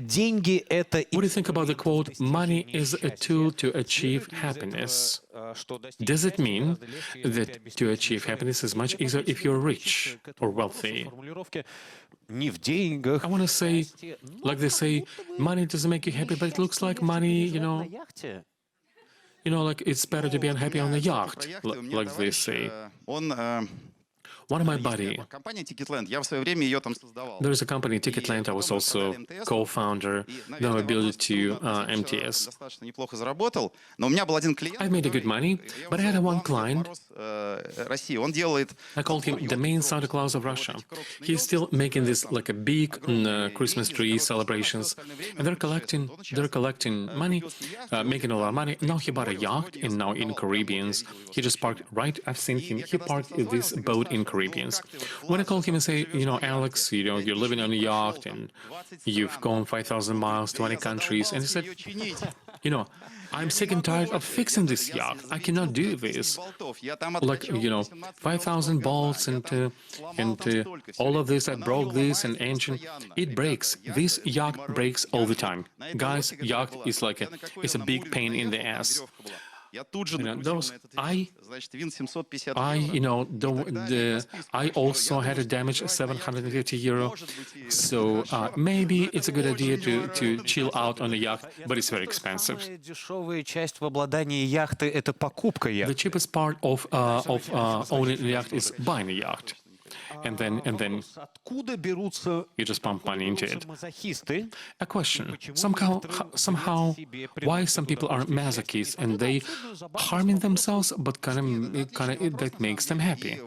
Speaker 1: What do you think about the quote, money is a tool to achieve happiness? Does it mean that to achieve happiness is much easier if you're rich or wealthy? I want to say, like they say, money doesn't make you happy, but it looks like money, You know, like it's better to be unhappy on a yacht, like they say. One of my buddy,
Speaker 4: Компания Ticketland, я в свое время ее там создавал.
Speaker 1: there is a company, Ticketland, I was also co-founder, now I built it to MTS.
Speaker 4: Достаточно неплохо заработал, но у меня был один клиент.
Speaker 1: I've made a good money, but I had one client.
Speaker 4: России. Он делает.
Speaker 1: I called him the main Santa Claus of Russia. He's still making this like a big Christmas tree celebrations, and they're collecting money, making a lot of money. Now he bought a yacht, and now in Caribbeans, he just parked right. I've seen him. He parked this boat in Caribbeans. When I called him and say, you know, Alex, you know, you're living on a yacht and you've gone 5,000 miles, 20 countries, and he said, you know, I'm sick and tired of fixing this yacht. I cannot do this. Like, you know, 5,000 bolts and all of this, I broke this and engine. It breaks. This yacht breaks all the time. Guys, yacht is like it's a big pain in the ass. You know, I also had a damage of €750. So maybe it's a good idea to chill out on a yacht, but it's very expensive. The cheapest part of owning a yacht is buying a yacht. And then you just pump money into it. A question: somehow, why some people are masochists and they harming themselves, but kind of that makes them happy?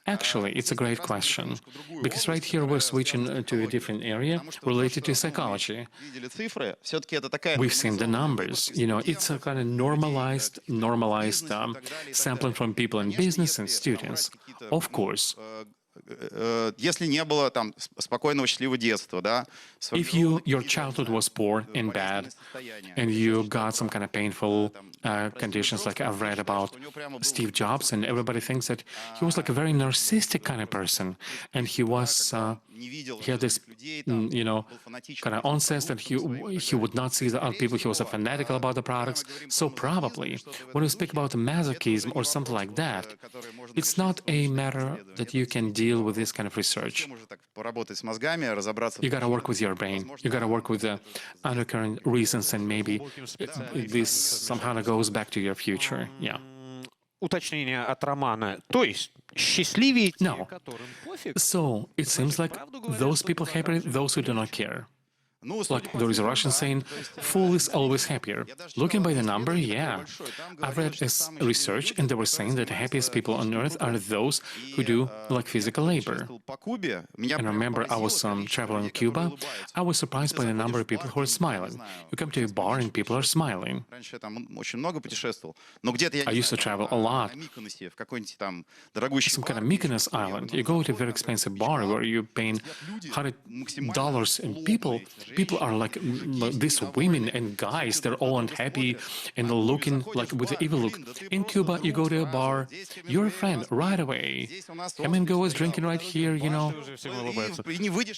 Speaker 1: Actually, it's a great question, because right here we're switching to a different area related to psychology. We've seen the numbers. You know, it's a kind of normalized sampling from people in business and students. Of course.
Speaker 4: Если не было там спокойного, счастливого детства, да.
Speaker 1: If your childhood was poor and bad, and you got some kind of painful conditions, like I've read about Steve Jobs, and everybody thinks that he was like a very narcissistic kind of person, and he had this, you know, kind of onset that he would not see the other people. He was a fanatical about the products. So probably when we speak about masochism or something like that, it's not a matter that you can deal with this kind of research. You got to work with your brain. You got to work with the undercurrent reasons, and maybe this somehow goes back to your future. Yeah.
Speaker 3: Уточнение от Романа. То есть счастливее те,
Speaker 1: No.
Speaker 3: которым пофиг.
Speaker 1: So it seems like those people happy, those who do not care. Like there is a Russian saying, fool is always happier. Looking by the number, yeah. I've read this research, and they were saying that the happiest people on earth are those who do like physical labor. And I remember I was traveling in Cuba. I was surprised by the number of people who are smiling. You come to a bar and people are smiling. I used to travel a lot. Some kind of Mykonos island. You go to a very expensive bar where you're paying $100, and people are like these women and guys, they're all unhappy and looking like with an evil look. In Cuba, you go to a bar, you're a friend right away. Come and go is drinking right here, you know.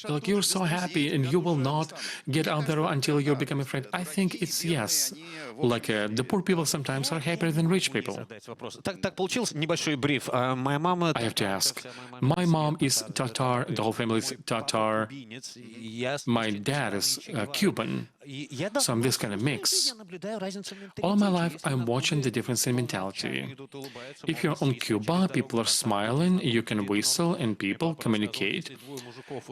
Speaker 1: Like you're so happy and you will not get out there until you become a friend. I think it's yes. Like the poor people sometimes are happier than rich people.
Speaker 3: Так получился небольшой бриф. Моя мама...
Speaker 1: I have to ask. My mom is Tatar, the whole family is Tatar. My dad is Cuban, so I'm this kind of mix. All my life, I'm watching the difference in mentality. If you're on Cuba, people are smiling, you can whistle, and people communicate.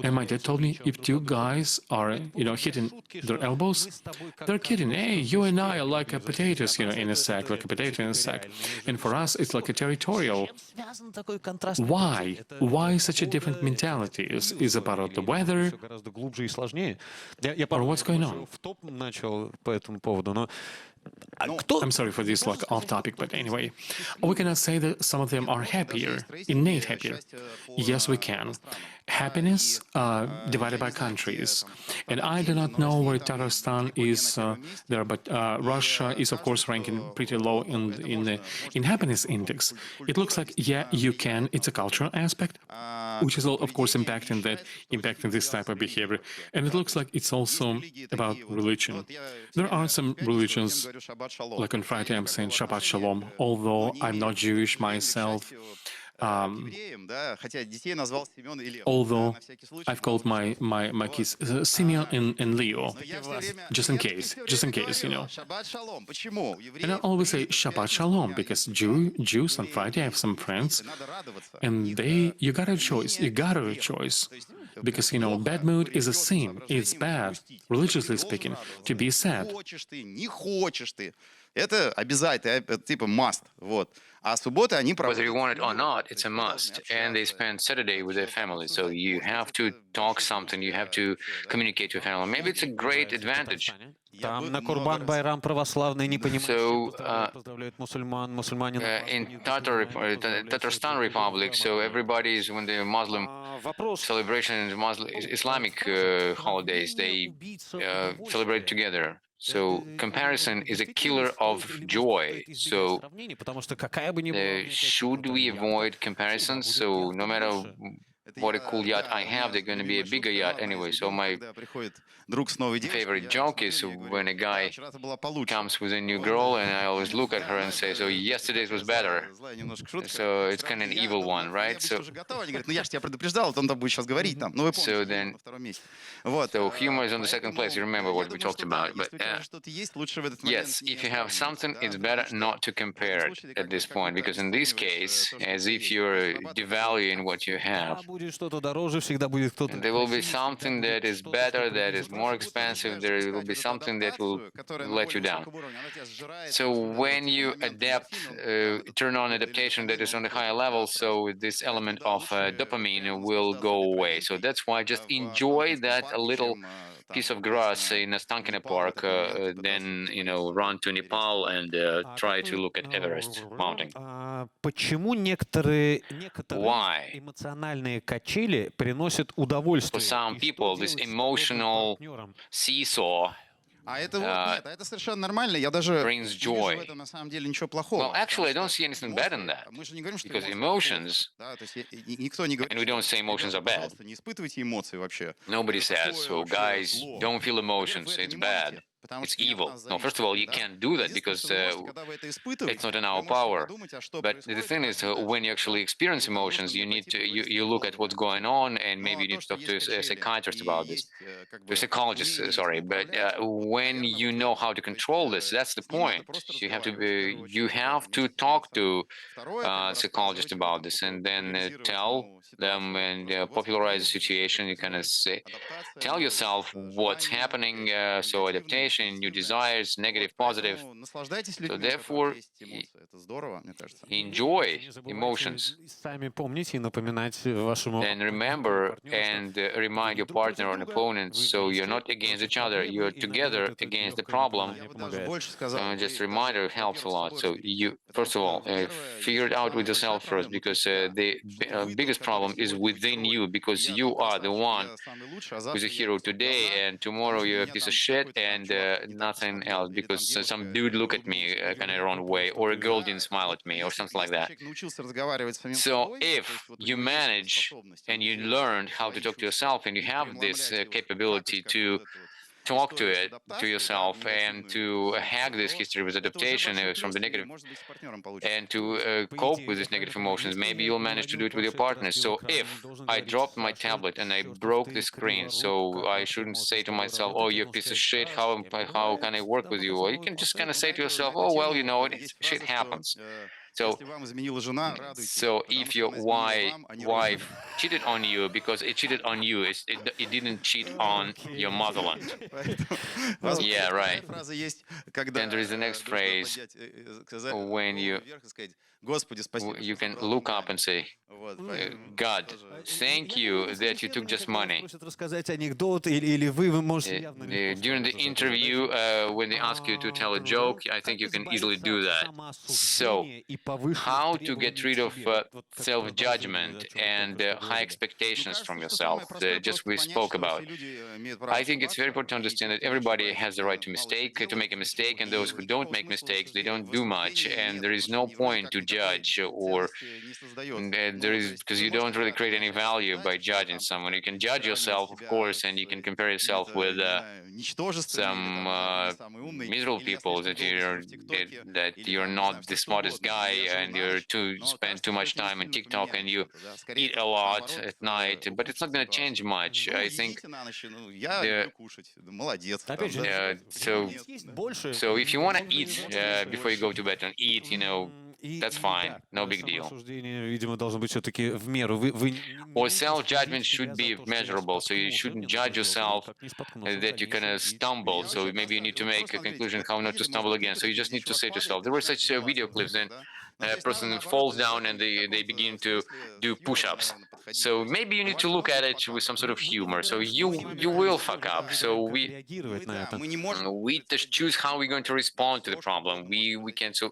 Speaker 1: And my dad told me, if two guys are, you know, hitting their elbows, they're kidding. Hey, you and I are like a potatoes, you know, in a sack, like a potato in a sack. And for us, it's like a territorial. Why? Why such a different mentality? Is about the weather? Or what's going on? I'm sorry for this like off topic, but anyway, we cannot say that some of them are happier, innate happier. Yes, we can. Happiness divided by countries, and I do not know where Tatarstan is there, but Russia is of course ranking pretty low in happiness index. It looks like yeah, you can. It's a cultural aspect, which is of course impacting this type of behavior, and it looks like it's also about religion. There are some religions, like on Friday I'm saying Shabbat Shalom, although I'm not Jewish myself.
Speaker 4: евреем, да, хотя детей назвал Семен и Лев.
Speaker 1: although
Speaker 4: На всякий случай.
Speaker 1: I've called my kids Simeon and Leo,
Speaker 4: Но я все время,
Speaker 1: just in case, you know.
Speaker 4: Шаббат шалом. Почему? У
Speaker 1: And I
Speaker 4: евреев
Speaker 1: always say
Speaker 4: принято в
Speaker 1: Shabbat
Speaker 4: пятницу,
Speaker 1: Shalom
Speaker 4: я
Speaker 1: because
Speaker 4: их
Speaker 1: Jews on Friday I have some friends,
Speaker 4: надо радоваться.
Speaker 1: and you got a choice. You got a choice because bad mood is a sin. It's bad, religiously speaking, to be sad.
Speaker 4: Хочешь ты, не хочешь ты. Это обязательно, это типа must. Вот. А субботы они
Speaker 2: Whether you
Speaker 4: проводят.
Speaker 2: want it or not, it's a must. And they spend Saturday with their family. So you have to talk something, you have to communicate with family. Maybe it's a great advantage.
Speaker 3: Там на Курбан-Байрам православные не понимают,
Speaker 2: So,
Speaker 3: поздравляют мусульман, мусульмане на Пасху не
Speaker 2: in Tatarstan Republic, so everybody is when the Muslim
Speaker 3: Вопрос.
Speaker 2: celebration, Muslim Islamic holidays, they celebrate together. So comparison is a killer of joy. So
Speaker 3: Потому что какая бы ни была
Speaker 2: should we avoid comparisons? So no matter what a cool yacht I have, they're going to be a bigger yacht anyway. So my
Speaker 4: Когда приходит друг с новой девушкой,
Speaker 2: favorite
Speaker 4: я
Speaker 2: joke is
Speaker 4: смотрю и говорю,
Speaker 2: when a
Speaker 4: «Да,
Speaker 2: guy
Speaker 4: вчера-то была получше».
Speaker 2: comes with a new girl, and I always look at her and say, so yesterday's was better.
Speaker 4: Злая немножко шутка.
Speaker 2: So it's kind of an evil one, right?
Speaker 4: Я обычно
Speaker 2: So
Speaker 4: уже готов, они говорят, ну я же тебя предупреждал, он там будет сейчас говорить там. Ну вы помните,
Speaker 2: So
Speaker 4: что
Speaker 2: then-
Speaker 4: на втором месте. Вот.
Speaker 2: so humor is on the second place. You remember what we
Speaker 4: Я думаю,
Speaker 2: talked
Speaker 4: что да,
Speaker 2: about. But
Speaker 4: если у тебя уже что-то есть, лучше в этот
Speaker 2: yes,
Speaker 4: момент не
Speaker 2: if you have
Speaker 4: сравнивать,
Speaker 2: something,
Speaker 4: да,
Speaker 2: it's
Speaker 4: потому
Speaker 2: better
Speaker 4: что
Speaker 2: not to compare it at this point, because in this case, as if you're devaluing what you have,
Speaker 3: Всегда будет что-то дороже, всегда будет кто-то.
Speaker 2: there will be something that is better, that is more expensive, there will be something that will let you down. So when you adapt, turn on adaptation that is on the higher level, so this element of dopamine will go away. So that's why just enjoy that a little piece of grass in a Stankina Park, then run to Nepal and try to look at Everest mountain.
Speaker 3: Почему некоторые
Speaker 2: Why?
Speaker 3: эмоциональные качели приносят удовольствие?
Speaker 2: For some
Speaker 3: И что
Speaker 2: people, this
Speaker 3: делать с
Speaker 2: emotional
Speaker 3: подобным партнером?
Speaker 2: seesaw
Speaker 4: А это вот нет, это совершенно нормально. Я даже
Speaker 2: brings
Speaker 4: не вижу в
Speaker 2: joy.
Speaker 4: этом на самом деле ничего плохого.
Speaker 2: Well, actually, I don't see anything bad in that,
Speaker 4: Мы же не говорим, что
Speaker 2: because
Speaker 4: эмоции
Speaker 2: emotions,
Speaker 4: плохо, да, то есть никто не говорит,
Speaker 2: and we don't say
Speaker 4: что,
Speaker 2: emotions are
Speaker 4: «Ребята,
Speaker 2: bad.
Speaker 4: пожалуйста, не испытывайте эмоции вообще.
Speaker 2: Nobody
Speaker 4: Это
Speaker 2: says,
Speaker 4: такое
Speaker 2: so
Speaker 4: вообще
Speaker 2: guys,
Speaker 4: зло».
Speaker 2: don't feel
Speaker 4: Во-первых,
Speaker 2: emotions,
Speaker 4: вы это
Speaker 2: it's
Speaker 4: не
Speaker 2: bad,
Speaker 4: можете, потому
Speaker 2: it's
Speaker 4: что не от
Speaker 2: evil.
Speaker 4: нас
Speaker 2: No, first of all, you
Speaker 4: зависит, да.
Speaker 2: can't do that
Speaker 4: Единственное,
Speaker 2: because
Speaker 4: что вы можете, когда вы это испытываете,
Speaker 2: it's not in
Speaker 4: вы
Speaker 2: our
Speaker 4: можете
Speaker 2: power.
Speaker 4: подумать, а что
Speaker 2: But the
Speaker 4: происходит,
Speaker 2: thing is,
Speaker 4: как
Speaker 2: when you actually experience emotions, you need to you look at what's going on, and maybe you need to talk to a psychiatrist about this, to a psychologist, sorry. But when you know how to control this, that's the point. You have to talk to a psychologist about this, and then tell them and popularize the situation. You kind of say, tell yourself what's happening. So adaptation, new desires, negative, positive.
Speaker 4: So
Speaker 2: therefore, enjoy
Speaker 3: Не забывайте
Speaker 2: emotions.
Speaker 3: сами помнить и напоминать вашему
Speaker 2: And remember and remind your partner or opponent, so you're not against each other, you're together against the problem. Just reminder helps a lot. So you, first of all, figure it out with yourself first, because the biggest problem is within you, because you are the one who's a hero today, and tomorrow you're a piece of shit, and nothing else, because some dude look at me kind of wrong way, or a girl didn't smile at me, or something like that. So if you manage and you learn how to talk to yourself, and you have this capability to talk to it to yourself and to hack this history with adaptation from the negative, and to cope with these negative emotions, maybe you'll manage to do it with your partner. So if I dropped my tablet and I broke the screen, so I shouldn't say to myself, oh, you're a piece of shit, how can I work with you? Or you can just kind of say to yourself, oh, well, shit happens. So if your wife cheated on you because it cheated on you, it didn't cheat on your motherland. Yeah, right. Then there is the next phrase when you can look up and say, God, thank you that you took just money.
Speaker 3: Просят рассказать анекдот, или вы можете явно легко
Speaker 2: During the interview, when they ask you to tell a joke, I think you can easily do that. So, how to get rid of self-judgment and high expectations from yourself, just we spoke about. I think it's very important to understand that everybody has the right to make a mistake, and those who don't make mistakes, they don't do much, and there is no point to judge, or there is, because you don't really create any value by judging someone. You can judge yourself, of course, and you can compare yourself with some miserable people that you're not the smartest guy day and you spend too much time on TikTok and you eat a lot at night, but it's not going to change much. I think the,
Speaker 3: Опять же,
Speaker 2: so if you want to eat before you go to bed and eat, that's fine, no big deal.
Speaker 3: Самоосуждение, видимо, должно быть все-таки в меру.
Speaker 2: Or self-judgment should be measurable, so you shouldn't judge yourself that you kind of stumble. So maybe you need to make a conclusion how not to stumble again. So you just need to say to yourself, there were such video clips and a person falls down and they begin to do push-ups. So maybe you need to look at it with some sort of humor. So you will fuck up. So we just choose how we're going to respond to the problem. We can, so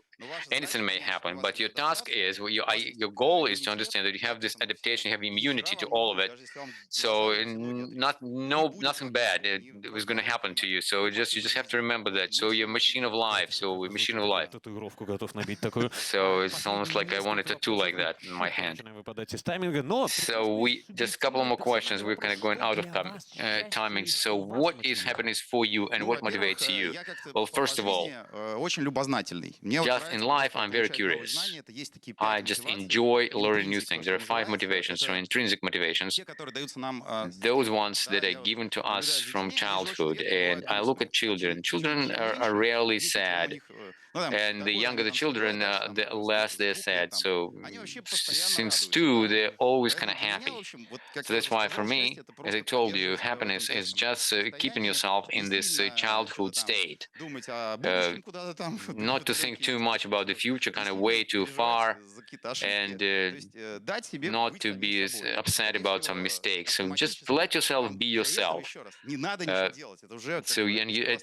Speaker 2: anything may happen, but your task is, your goal is to understand that you have this adaptation, you have immunity to all of it. So nothing bad was going to happen to you. So you just have to remember that. So you're a machine of life. So we're a machine of life. So it's almost like I want a tattoo like that in my hand. So we just a couple more questions. We're kind of going out of timing. So what is happiness for you and what motivates you? Well, first of all, just in life, I'm very curious. I just enjoy learning new things. There are 5 motivations, so intrinsic motivations. Those ones that are given to us from childhood. And I look at children. Children are rarely sad. And the younger the children, the less they're sad. So since 2, they're always kind of happy. So that's why for me, as I told you, happiness is just keeping yourself in this childhood state. Not to think too much about the future, kind of way too far, and not to be upset about some mistakes. So just let yourself be yourself.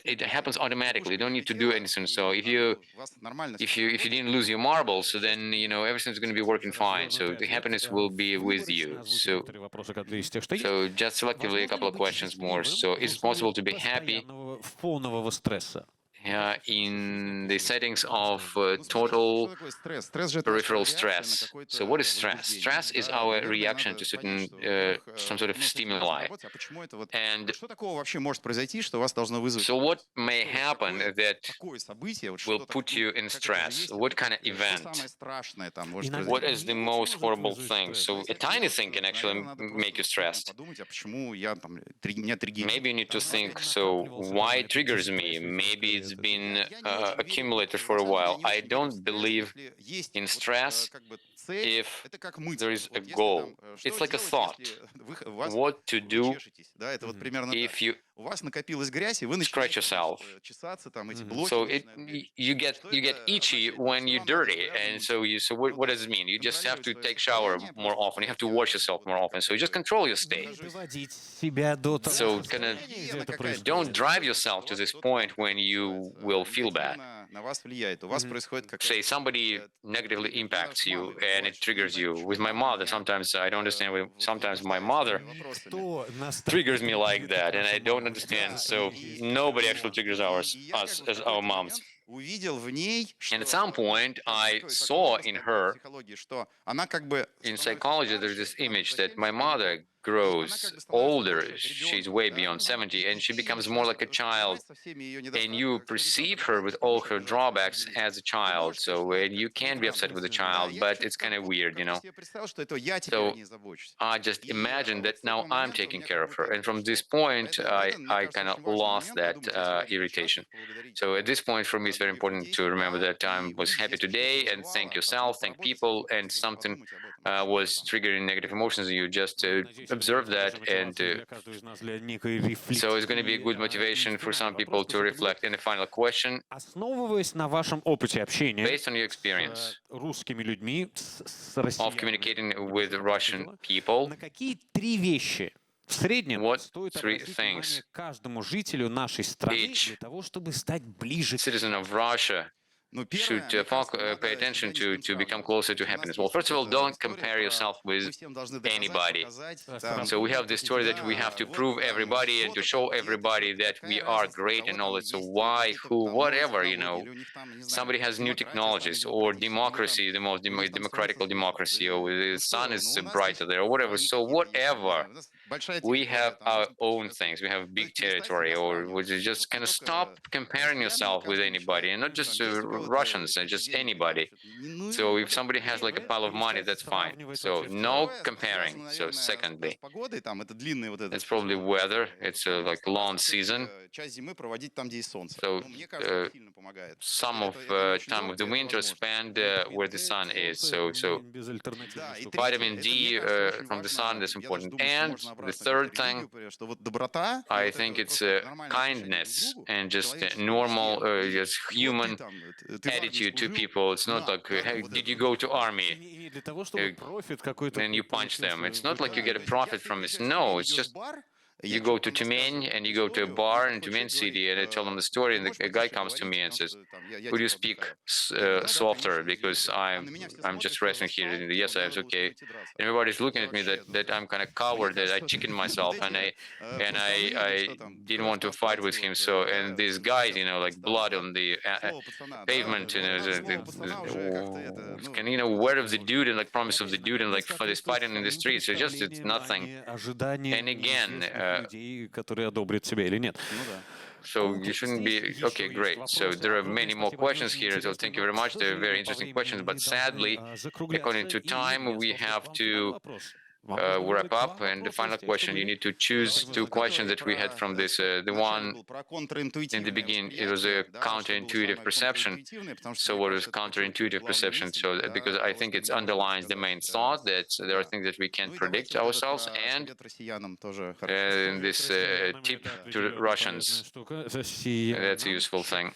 Speaker 2: It happens automatically. You don't need to do anything. So if you didn't lose your marbles, so then everything's going to be working fine. So the happiness will be with you. So just selectively a couple of questions more. So is it possible to be happy in the settings of total peripheral stress? So what is stress? Stress is our reaction to certain some sort of stimuli. And so what may happen that will put you in stress? What kind of event? What is the most horrible thing? So a tiny thing can actually make you stressed. Maybe you need to think, so why it triggers me? Maybe it's been accumulated for a while. I don't believe in stress if there is a goal. It's like a thought. What to do if you scratch yourself? So you get itchy when you're dirty, and so what does it mean? You just have to take shower more often. You have to wash yourself more often. So you just control your state. So kind of don't drive yourself to this point when you will feel bad. Say somebody negatively impacts you and it triggers you. With my mother, sometimes I don't understand. Sometimes my mother triggers me like that, and I don't understand. So nobody actually triggers us as our moms. And at some point, I saw in her, in psychology, there's this image that my mother grows older, she's way beyond 70, and she becomes more like a child, and you perceive her with all her drawbacks as a child. So you can be upset with a child, but it's kind of weird, So I just imagine that now I'm taking care of her, and from this point, I kind of lost that irritation. So at this point, for me, it's very important to remember that I was happy today, and thank yourself, thank people, and something was triggering negative emotions, you just observe that, and so it's going to be a good motivation for some people to reflect. And the final question, based on your experience of communicating with Russian people, what 3 things each citizen of Russia should pay attention to become closer to happiness? Well, first of all, don't compare yourself with anybody. So we have this story that we have to prove everybody and to show everybody that we are great and all that. So why, who, whatever, somebody has new technologies or democracy, the most democratical democracy, or the sun is brighter there or whatever. So whatever. we have our own things. We have big territory, or would you just kind of stop comparing yourself with anybody, and not just Russians, and just anybody. So if somebody has like a pile of money, that's fine. So no comparing. So secondly, it's probably weather. It's like long season. So some of time of the winter spent where the sun is. So vitamin D from the sun is important. And the third thing, I think it's kindness and just normal, just human attitude to people. It's not like, hey, did you go to army? Then you punch them. It's not like you get a profit from it. No, it's just you go to Tyumen and you go to a bar in Tyumen city, and I tell them the story, and a guy comes to me and says, "Could you speak softer, because I'm just resting here." And yes, I was okay. And everybody's looking at me that I'm kind of coward, that I chickened myself, and I didn't want to fight with him. So, and these guys, like blood on the pavement, and word of the dude and like promise of the dude, and like for this fighting in the streets. So just it's nothing. And again. So you shouldn't be okay. Great. So there are many more questions here. So thank you very much. They're very interesting questions. But sadly, according to time, we have to wrap up. And the final question, you need to choose two questions that we had from this. The one in the beginning, it was a counterintuitive perception. So what is counterintuitive perception? So because I think it underlines the main thought that there are things that we can't predict ourselves. And this tip to Russians, that's a useful thing.